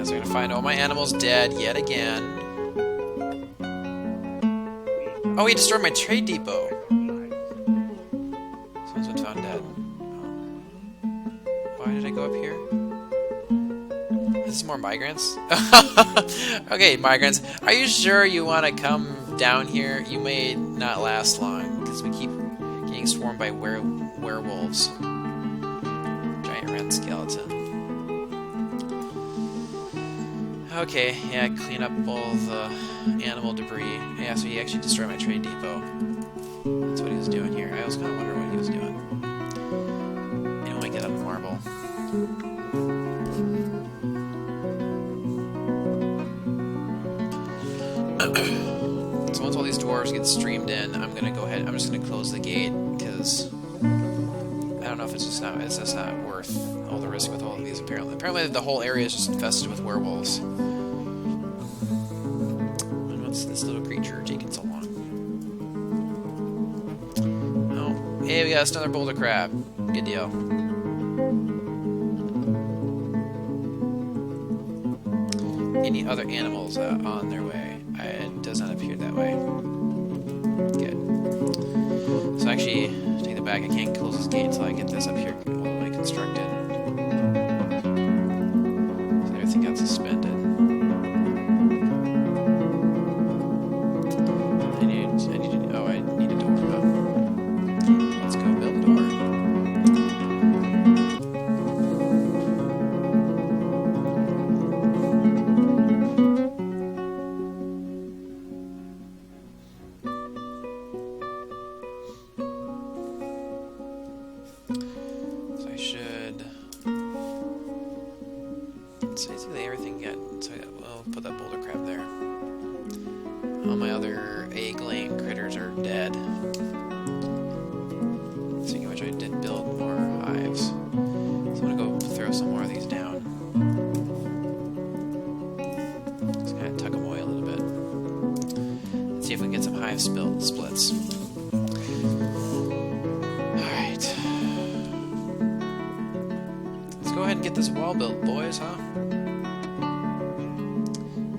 So I'm gonna find all my animals dead yet again. Oh, he destroyed my trade depot. Someone's been found dead. Why did I go up here? This is more migrants? Okay, migrants. Are you sure you want to come down here? You may not last long, because we keep getting swarmed by werewolves. Giant red skeleton. Okay, yeah, clean up all the animal debris. Yeah, so he actually destroyed my trade depot. That's what he was doing here. I was kind of wondering what he was doing. And when I get up marble. So once all these dwarves get streamed in, I'm gonna go ahead. I'm just gonna close the gate because I don't know if it's just not worth all the risk with all of these. Apparently the whole area is just infested with werewolves. And what's this little creature taking so long? Oh, hey, we got another boulder crab. Good deal. Any other animals on their way? It does not appear that way. Good. So actually, take the back. I can't close this gate until I get this up here all the way constructed. So everything got suspended. I need a door. Let's go build a door. So basically everything so we'll put that boulder crab there. All my other egg-laying critters are dead. Speaking of which, I did build more hives. So I'm gonna go throw some more of these down. splits. Alright. Let's go ahead and get this wall built, boys, huh?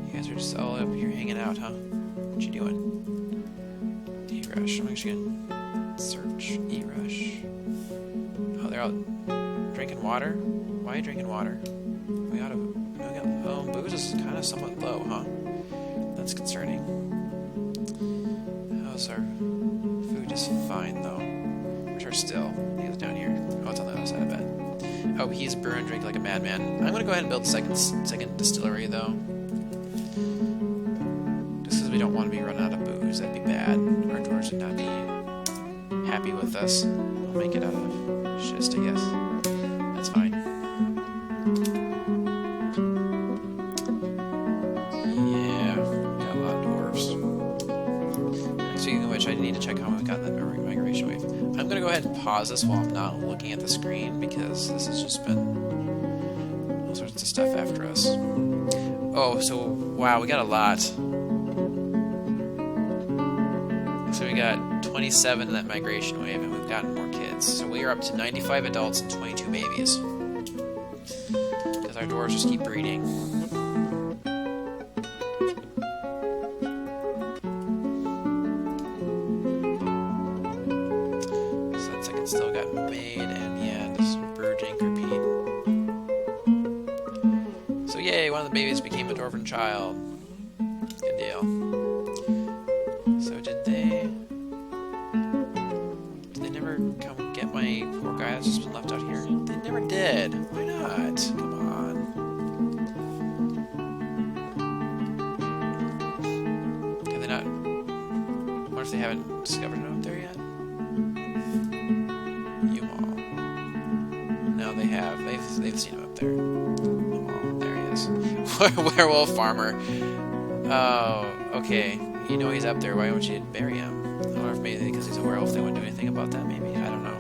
You guys are just all up here hanging out, huh? What you doing? E-rush. I'm actually gonna search E-rush. Oh, they're out drinking water? Why are you drinking water? We got booze is kind of somewhat low, huh? That's concerning. How's our food? Is fine, though. Which are still. I think it's down here. Oh, it's on the other side of that. Oh, he's brewing drink like a madman. I'm gonna go ahead and build a second distillery, though. Just because we don't want to be running out of booze. That'd be bad. Our dwarves would not be happy with us. We'll make it out of schist, I guess. That's fine. Yeah, we got a lot of dwarves. Speaking of which, I need to check how we got that migration wave. I'm gonna go ahead and pause this while I'm not looking at the screen because this has just been all sorts of stuff after us. Oh, so wow, we got a lot. So we got 27 in that migration wave, and we've gotten more kids. So we are up to 95 adults and 22 babies. Because our dwarves just keep breeding. So that second still got made, and yeah, just brew, drink, repeat. So yay, one of the babies became a dwarven child. Good deal. So did they never come get my poor guy that's just been left out here? They never did. Why not? Come on. Can they not? I wonder if they haven't discovered it out there yet? U-Haul. No, they have. They've seen him up there. Oh, there he is. Werewolf farmer. Oh, okay. You know he's up there. Why don't you bury him? I wonder if maybe because he's a werewolf they wouldn't do anything about that, maybe. I don't know.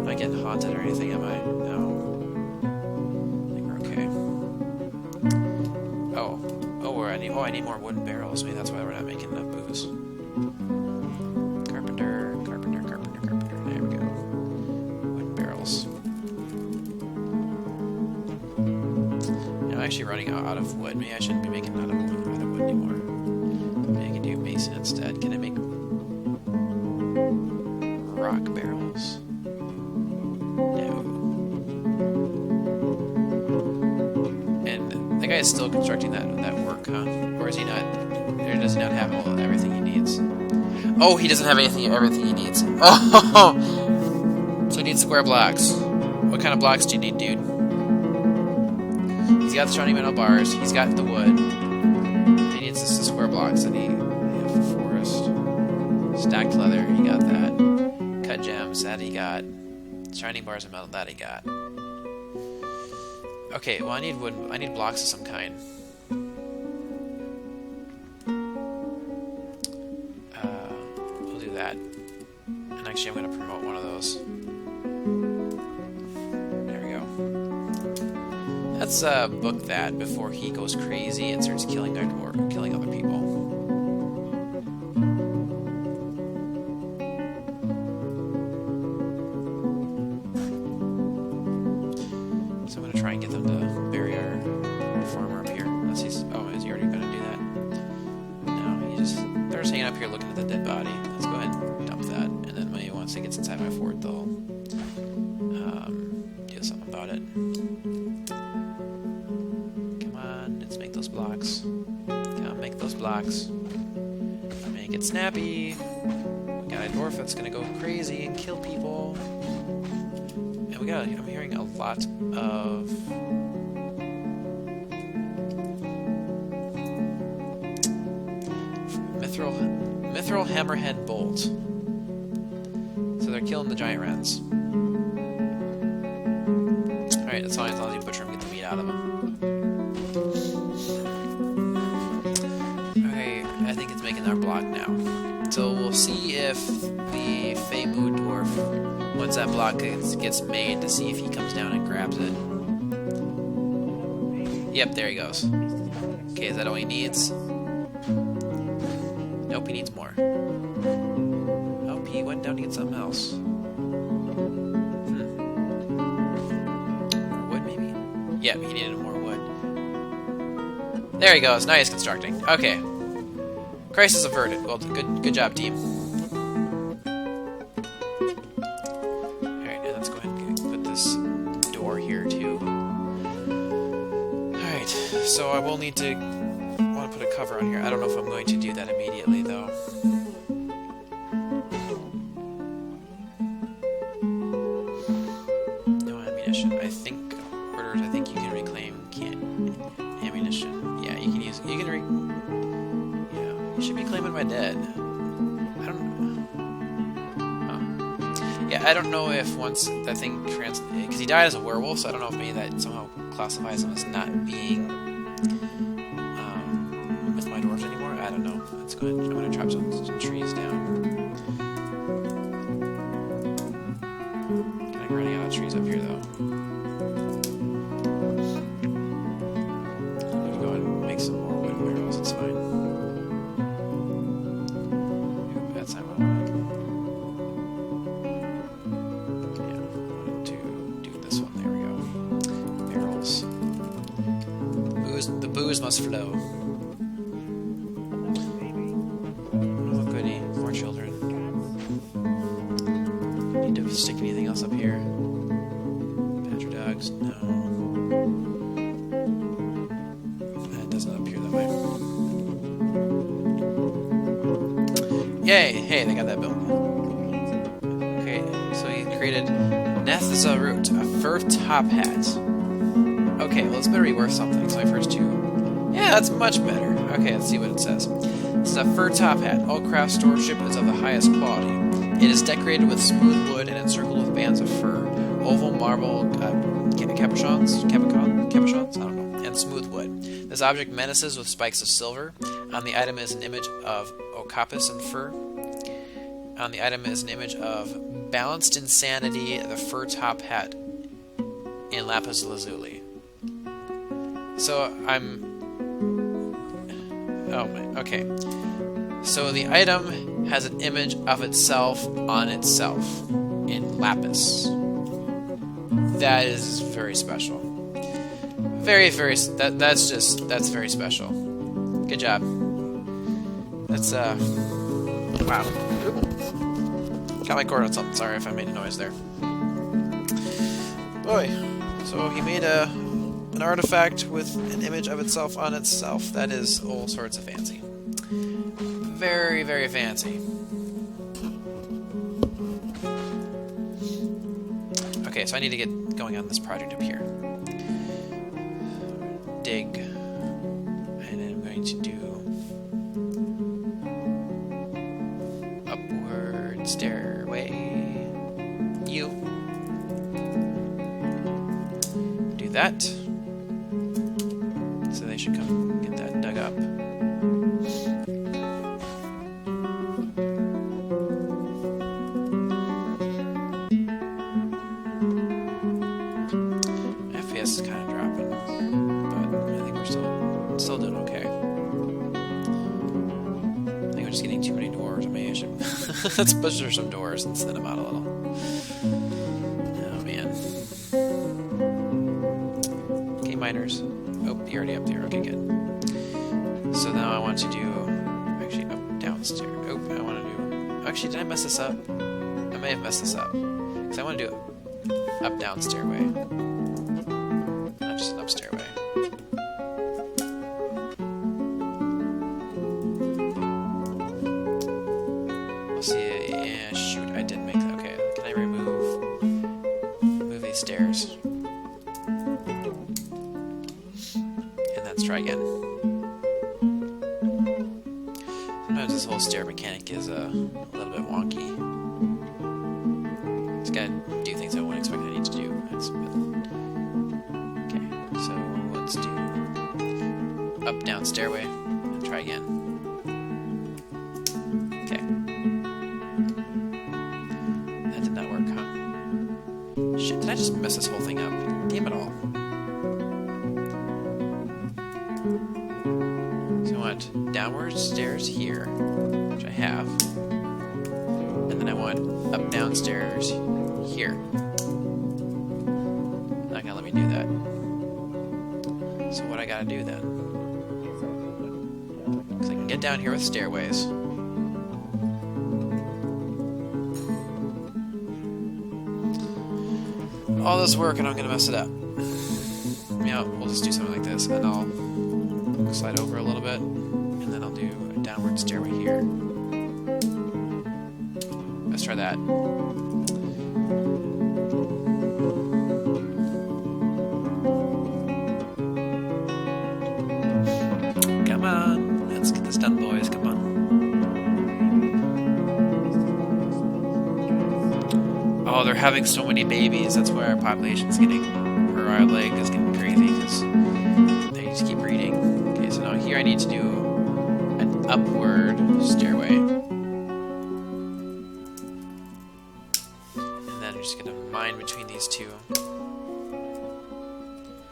Am I getting haunted or anything? Am I? No. I think we're okay. I need more wooden barrels. Maybe that's why we're not making enough booze. Carpenter. There we go. Wooden barrels. I'm actually running out of wood. Maybe I shouldn't be making out of wood anymore. Maybe I can do mason instead. Can I make rock barrels? No. And the guy is still constructing that work, huh? Or is he not? Or does he not have everything he needs? Oh, he doesn't have everything he needs. Oh! So he needs square blocks. What kind of blocks do you need, dude? He's got the shiny metal bars. He's got the wood. He needs the square blocks that he for forest. Stacked leather. He got that. Cut gems. That he got. Shining bars of metal. That he got. Okay. Well, I need wood. I need blocks of some kind. We'll do that. And actually, I'm going to promote one of those. Let's book that before he goes crazy and starts killing other people. So I'm gonna try and get them to bury our farmer up here. Let's see. Oh, is he already gonna do that? No, they're just hanging up here looking at the dead body. Let's go ahead and dump that, and then maybe once it gets inside my fort, they'll do something about it. Blocks. Can't make those blocks. Make it snappy. We got a dwarf that's gonna go crazy and kill people. And I'm hearing a lot of mithril hammerhead bolt. So they're killing the giant wrens. Alright, that's fine as long as you butcher them and get the meat out of them. Our block now. So we'll see if the Feymood dwarf, once that block gets made, to see if he comes down and grabs it. Yep, there he goes. Okay, is that all he needs? Nope. Nope, he needs more. Oh, he went down to get something else. More wood, maybe? Yeah, he needed more wood. There he goes. Now he's constructing. Okay. Crisis averted. Well, good job, team. Alright, and let's go ahead and put this door here, too. Alright, so I will need to... want to put a cover on here. I don't know if I'm going to do that immediately, though. No ammunition. I think... orders, I think you can reclaim... ammunition. Yeah, you can use... you can you should be claiming my dead. I don't... yeah, I don't know if once that thing because he died as a werewolf, so I don't know if maybe that somehow classifies him as not being with my dwarves anymore. I don't know. Let's go ahead. I'm gonna chop some trees down. Kind of running out of trees up here, though. I'm gonna go and make some more wood barrels. It's fine. That's not what I wanted. Yeah, I wanted to do this one. There we go. Barrels. The booze must flow. Oh, goody. More children. Need to stick anything else up here? Badger dogs? No. That doesn't appear that way. Yay! Hey, they got that built. Okay, so he created Nethzarut, a fur top hat. Okay, well, it's better be worth something, so my first two... yeah, that's much better. Okay, let's see what it says. This is a fur top hat. All craft stewardship is of the highest quality. It is decorated with smooth wood and encircled with bands of fur, oval marble capuchons? Capuchons? I don't know. And smooth wood. This object menaces with spikes of silver. On the item is an image of Okapis and fur. On the item is an image of Balanced Insanity, the fur top hat in lapis lazuli. So I'm... oh my, okay. So the item has an image of itself on itself in lapis. That is very special. That's very special. Good job. That's, wow. Got my cord on something. Sorry if I made a noise there. Boy. So he made an artifact with an image of itself on itself. That is all sorts of fancy. Very, very fancy. Okay, so I need to get going on this project up here. Dig. And I'm going to do upward stairway. You. Do that. So they should come get that dug up. FPS is kind of dropping, but I think we're still doing okay. I think we're just getting too many doors. Maybe I should let's push through some doors and thin them out a little. Oh man. Okay, miners. Oh, you're already up there. Okay, good. So now I want to do actually up downstairs. Oh, I want to do. Actually, did I mess this up? I may have messed this up because I want to do up down stairway. Not just an up stairway. We'll see. Yeah, shoot, I did make that. Okay, can I remove these stairs? And let's try again. Sometimes this whole stair mechanic is a little bit wonky. Just gotta do things I wouldn't expect I need to do. Okay, so let's do up, down, stairway, and try again. Okay. That did not work, huh? Shit, did I just mess this whole thing up? Damn it all. So I want downward stairs here. which I have. And then I want up downstairs here. Not gonna let me do that. So what I gotta do then? Because I can get down here with stairways. All this work and I'm gonna mess it up. Yeah, we'll just do something like this, and I'll slide over a little bit, and then I'll do a downward stairway here. Let's try that. Come on, let's get this done, boys. Come on. Oh, they're having so many babies. That's why our population's getting, or our leg is getting crazy, because they just keep breeding. Okay, so now here I need to do an upward stairway. And then I'm just going to mine between these two.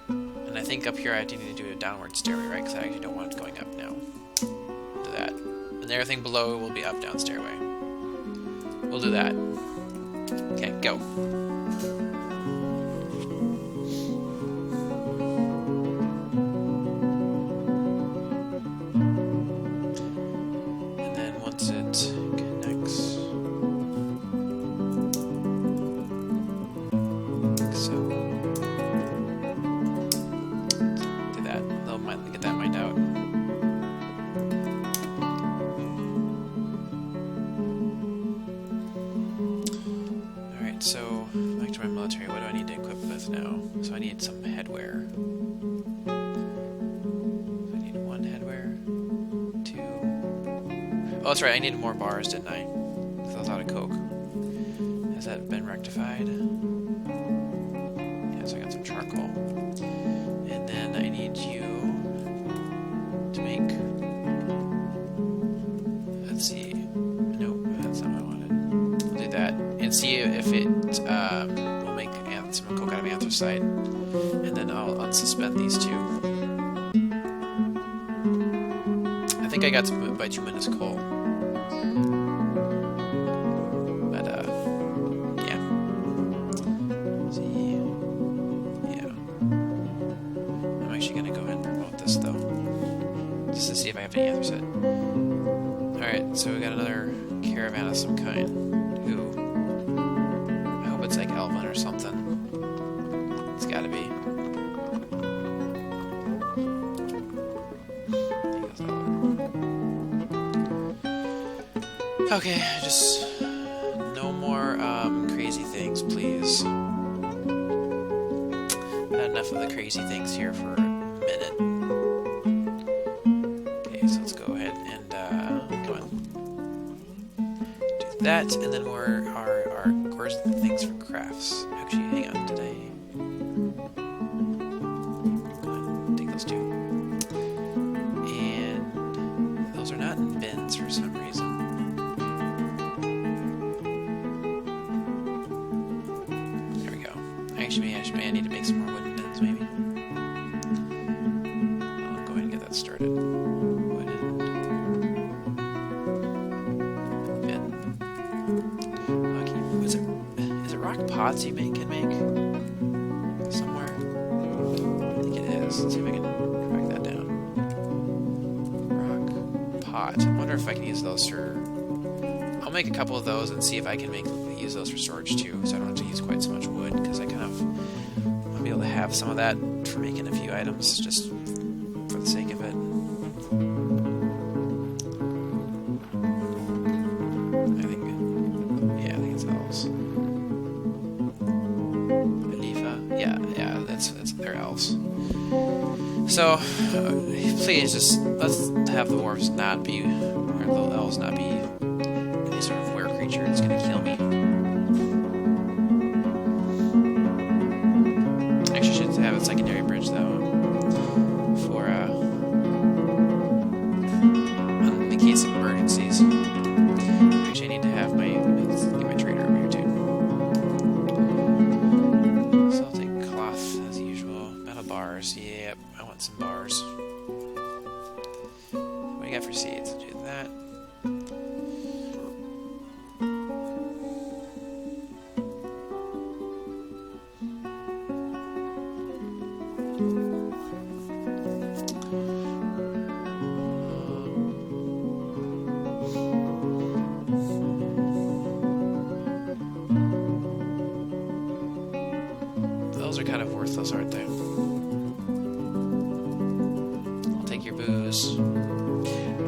And I think up here I do need to do a downward stairway, right? Because I actually don't want it going up now. Do that. And everything below will be up, down stairway. We'll do that. Okay, go. And then once it connects, like so, do that. They'll get that mined out. So, back to my military, what do I need to equip with now? So I need some headwear. I need 1 headwear, 2... Oh, that's right, I needed more bars, didn't I? Because I was out of coke. Has that been rectified? Yeah, so I got some charcoal. And then I need you to make... Let's see... Nope, that's not what I wanted. I'll do that. And see if it will make some coke out of anthracite. And then I'll unsuspend these two. I think I got some bituminous coal. But, yeah. See. Yeah. I'm actually going to go ahead and promote this, though. Just to see if I have any anthracite. Alright, so we got another caravan of some kind. Ooh. It's like Elven or something. It's gotta be. Okay, just no more crazy things, please. Had enough of the crazy things here for a minute. Okay, so let's go ahead and come on. Do that, and then where's the things for crafts? Actually, hang on, did I... Go ahead, take those two. And those are not in bins for some reason. There we go. Actually, I need to make some more wooden bins, maybe. I'll go ahead and get that started. Wooden bin. Okay, is it rock pots you can make somewhere? I think it is. Let's see if I can track that down. Rock pot. I wonder if I can use those for... I'll make a couple of those and see if I can use those for storage too, so I don't have to use quite so much wood, because I kind of want to be able to have some of that for making a few items, just for the sake of it. I think it's elves. Yeah, they're elves. So, please just let's have the dwarves not be, or the elves not be any sort of were creature that's gonna kill me. Actually, should have a secondary bridge though, for in the case of emergencies. Actually, I need to have let's get my trader over here too. So I'll take cloth as usual. Metal bars. Yep, I want some bars. What do you got for seeds? Do that. Those are kind of worthless, aren't they? I'll take your booze.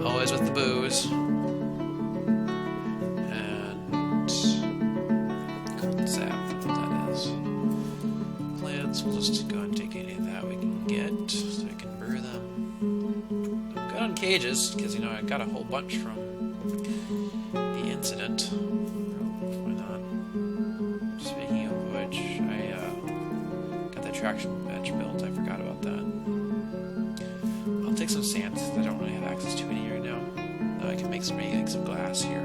Always with the booze. And cold sap, what that is. Plants, we'll just go ahead and take any of that we can get so we can brew them. I'm good on cages, because you know I got a whole bunch from the incident. Why not? Speaking of which, I got the traction bench built. I forgot about that. I'll take some sand because I don't really have access to any right now. I can make some glass here. I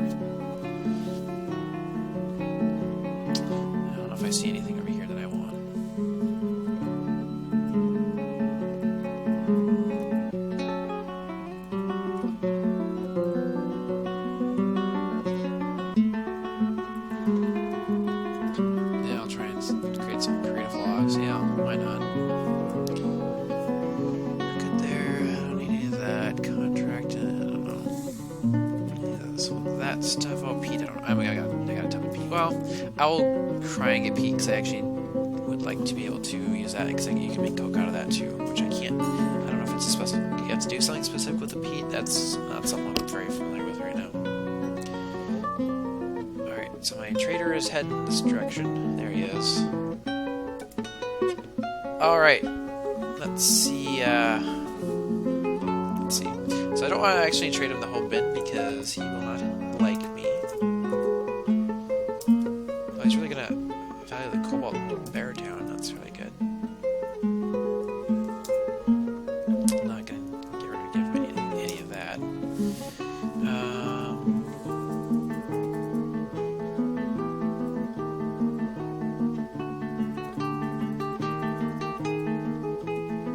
don't know if I see anything over here that I want. Yeah, I'll try and create some creative logs. Yeah, why not? Good there. I don't need any of that. Contract. I don't know. Yeah, so that stuff. Oh, peat. I don't. I mean, I got a ton of peat. Well, I will try and get peat because I actually would like to be able to use that because you can make coke out of that too, which I can't. I don't know if it's a specific. You have to do something specific with the peat. That's not something I'm very familiar with right now. Alright, so my trader is heading this direction. There he is. Alright. Let's see, let's see. So I don't want to actually trade him the whole bit because he will not like me. Oh, he's really gonna value the cobalt bear down. That's really good. I'm not gonna give him any of that.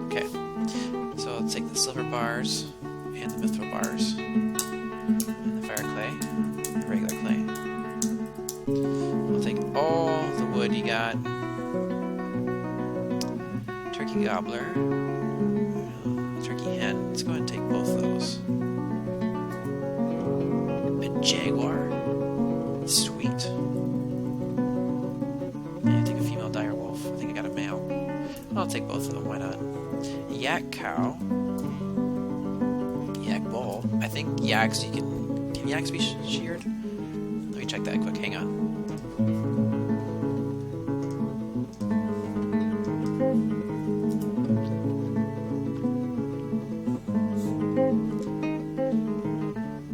Okay, so I'll take the silver bars and the mithril bars and the fire clay, the regular clay. I'll take all the wood you got. Turkey gobbler, turkey hen. Let's go ahead and take both of those. A jaguar, sweet. And I take a female dire wolf. I think I got a male. I'll take both of them. Why not? Yak cow. Yak bull. I think yaks you can yaks be sheared? Let me check that quick. Hang on.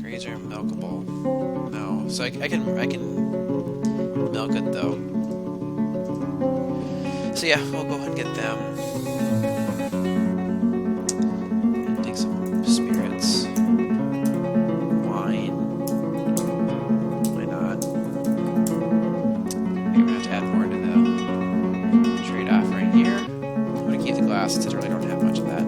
Grazer milkable. No. So I can milk it though. So yeah, we'll go ahead and get them. And take some spirits. Wine. Why not? I'm gonna have to add more to the trade off right here. I'm gonna keep the glass since I really don't have much of that.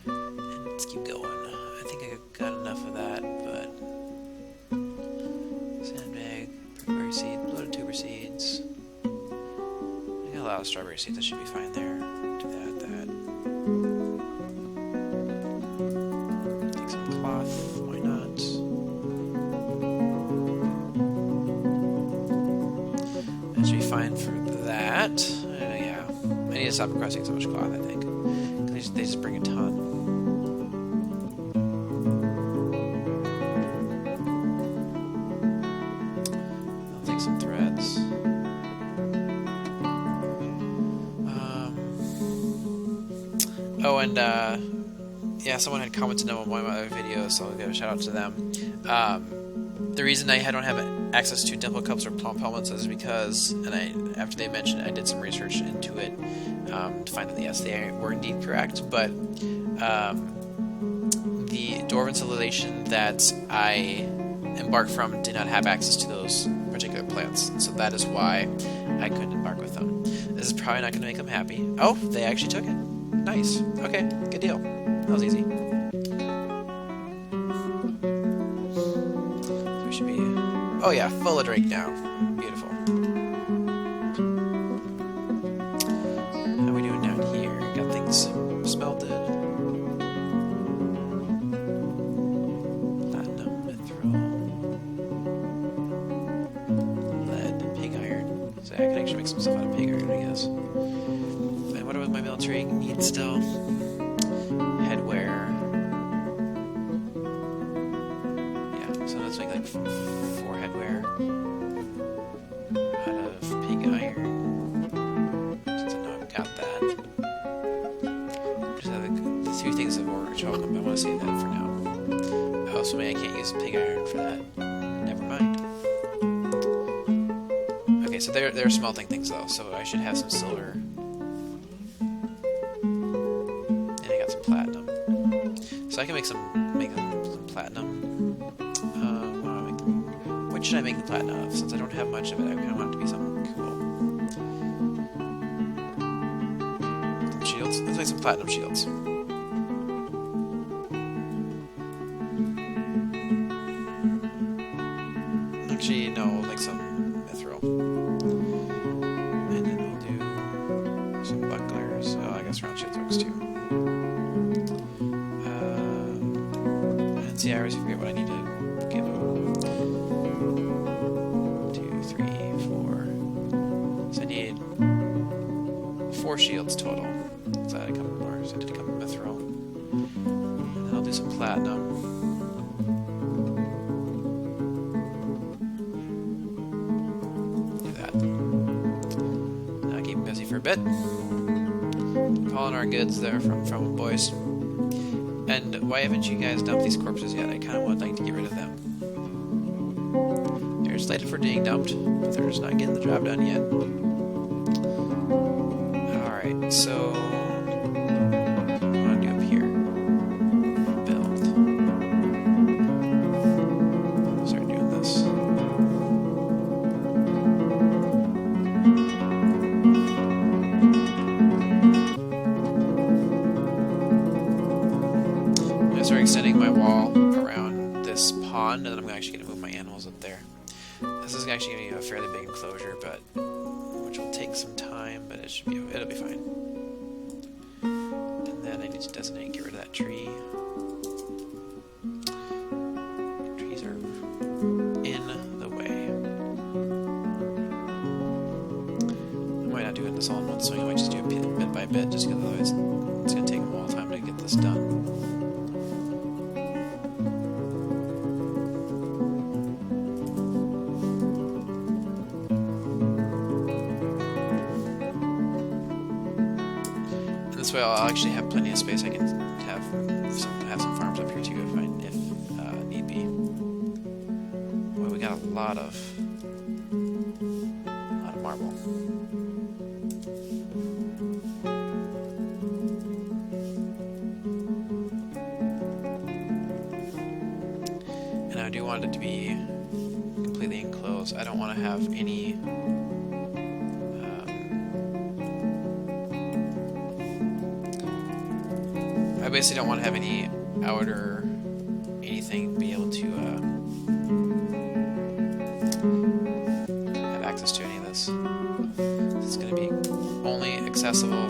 And let's keep going. I think I got enough of that, but sandbag, blueberry seed, bloated tuber seeds. I got a lot of strawberry seeds. That should be fine there. Do that. Take some cloth. Why not? That should be fine for that. Yeah, I need to stop requesting so much cloth. I think they just bring a ton. Some threads. Oh, and yeah, someone had commented on one of my other videos, so I'll give a shout out to them. The reason I don't have access to dimple cups or plum helmets is because, and after they mentioned it, I did some research into it to find that yes, they were indeed correct, but the dwarven civilization that I embarked from did not have access to those particular plants, so that is why I couldn't embark with them. This is probably not going to make them happy. Oh, they actually took it. Nice. Okay, good deal. That was easy. So we should be... Oh yeah, full of drake now. Beautiful. How are we doing down here? Got things smelted. Platinum, mithril, lead, pig iron. So I can actually make some stuff out of pig iron, I guess. And what about my military needs still? Headwear. Yeah, so let's make like 4 headwear out of pig iron. Since I know I've got that. Just have the 2 things of ore chalk. I want to save that for now. Oh, so maybe I can't use pig iron for that. Never mind. Okay, so they're smelting things though, so I should have some silver. And I got some platinum. So I can make some platinum. What should I make the platinum of? Since I don't have much of it, I kind of want it to be something cool. Some shields? Let's make some platinum shields. Actually, no, we'll make some mithril. And then we'll do some bucklers. Oh, I guess round shields works too. And see, I always forget what I need to give them. 2, 3, 4. So I need 4 shields total. So I did a couple more. So I did a couple of mithril. And then I'll do some platinum. Do that. Now keep busy for a bit. Keep hauling our goods there from boys. And why haven't you guys dumped these corpses yet? I kind of would like to get rid of them. They're slated for being dumped, but they're just not getting the job done yet. Alright, so what do I want to do up here? Build. Start doing this. I'm going to start extending my wall around this pond, and then I'm actually going to move my animals up there. This is actually going to be a fairly big enclosure, but which will take some time, but it'll be fine. And then I need to designate and get rid of that tree. Trees are in the way. I might not do it this all in one swing. I might just do it bit by bit, just because otherwise it's going to take a while time to get this done. This way I'll actually have plenty of space. I can have some farms up here too if need be. Boy, we got a lot of marble. And I do want it to be completely enclosed. I don't want to have any I basically don't want to have any outer anything be able to have access to any of this. It's going to be only accessible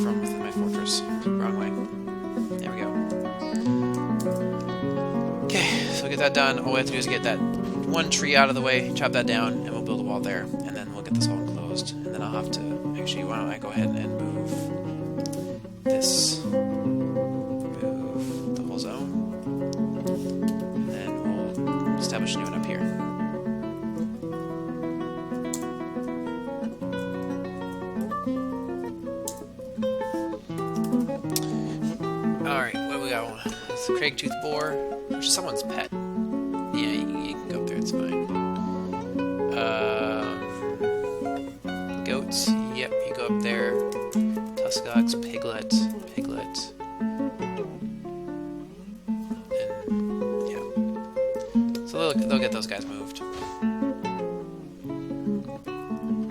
from within my fortress. Wrong way. There we go. Okay, so we'll get that done. All we have to do is get that one tree out of the way, chop that down, and we'll build a wall there. And then we'll get this all enclosed. And then I'll have to... Actually, why don't I go ahead and move this, move the whole zone, and then we'll establish a new one up here. Alright, what do we got? It's the Crag-tooth boar, which is someone's pet. Yeah, you can go up there, it's fine. Goats, yep, you go up there. Tuskox, Piglet, and yeah. So they'll get those guys moved.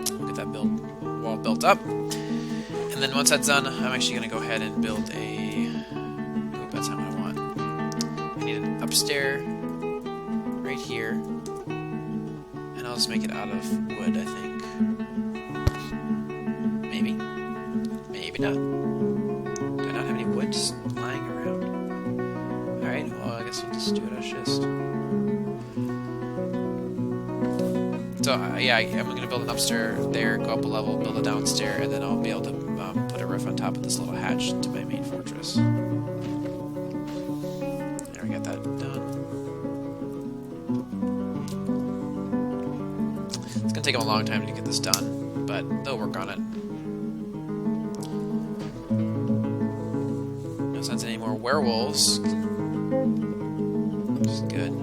We'll get that wall built up, and then once that's done, I'm actually going to go ahead and build a. Oop, that's not what I want. I need an upstairs right here. And I'll just make it out of wood, I think. Maybe. Maybe not. Do I not have any wood just lying around? Alright, well, I guess we'll just do it as schist. So, yeah, I'm going to build an upstairs there, go up a level, build a downstairs, and then I'll be able to put a roof on top of this little hatch to my main fortress. There, we got that done. It's going to take them a long time to get this done, but they'll work on it. No sense in any more werewolves. Which is good.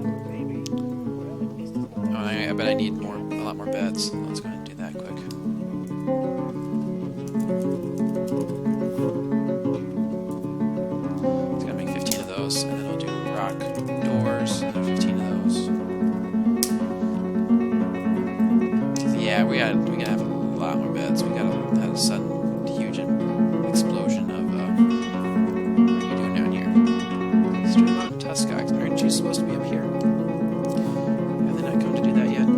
Oh, I bet I need a lot more beds. So let's go ahead and do that quick. It's gonna make 15 of those, and then I'll do rock doors, and 15 of those. Yeah, we gotta have a lot more beds. We gotta have a sudden, huge explosion of. What are you doing down here? Straight Mountain Tuskox. Aren't you supposed to be up here? Have they not come to do that yet?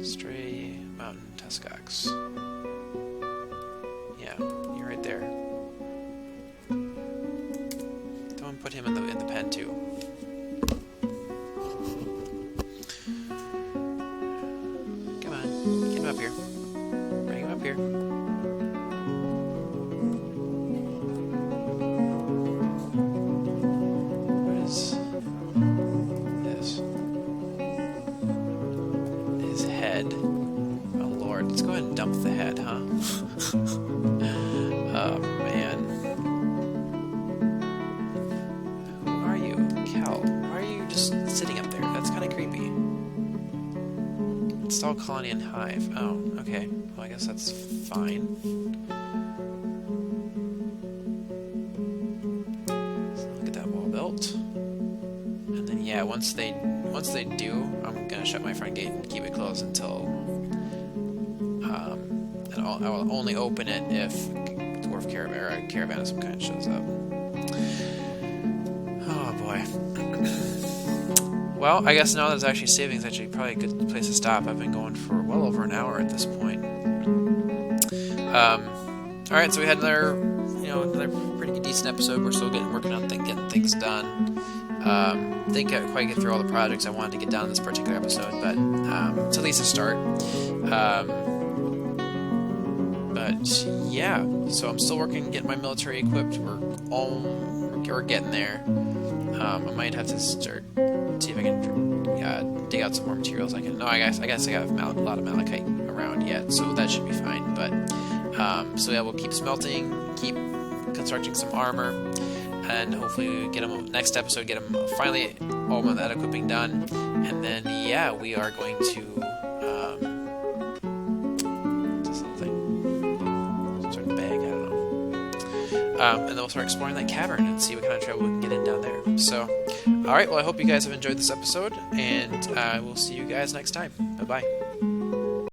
Stray Mountain Tuskox. Yeah, you're right there. Don't put him in the pen too. Come on, get him up here. Bring him up here. What is this? His head. Oh lord, let's go ahead and dump the head, huh? Oh man. Who are you? Cal, why are you just sitting up there? That's kind of creepy. Install colony and hive. Oh, okay. Well, I guess that's fine. So look at that wall built. And then yeah, once they do, I'm gonna shut my front gate and keep it closed until and I will only open it if Dwarf caravan or a caravan of some kind shows up. Oh boy. Well, I guess now that it's actually saving, it's actually probably a good place to stop. I've been going for well over an hour at this point. Alright, so we had another pretty decent episode. We're still working on getting things done. Didn't quite get through all the projects I wanted to get done in this particular episode, but it's at least a start. But yeah, so I'm still working, getting my military equipped. We're getting there. I might have to see if I can dig out some more materials. I guess I got a lot of malachite around yet, so that should be fine. But so yeah, we'll keep smelting, keep constructing some armor, and hopefully get them next episode. Get them finally all of that equipping done, and then yeah, we are going to and then we'll start exploring that cavern and see what kind of trouble we can get in down there. So, alright, well I hope you guys have enjoyed this episode, and we'll see you guys next time. Bye-bye.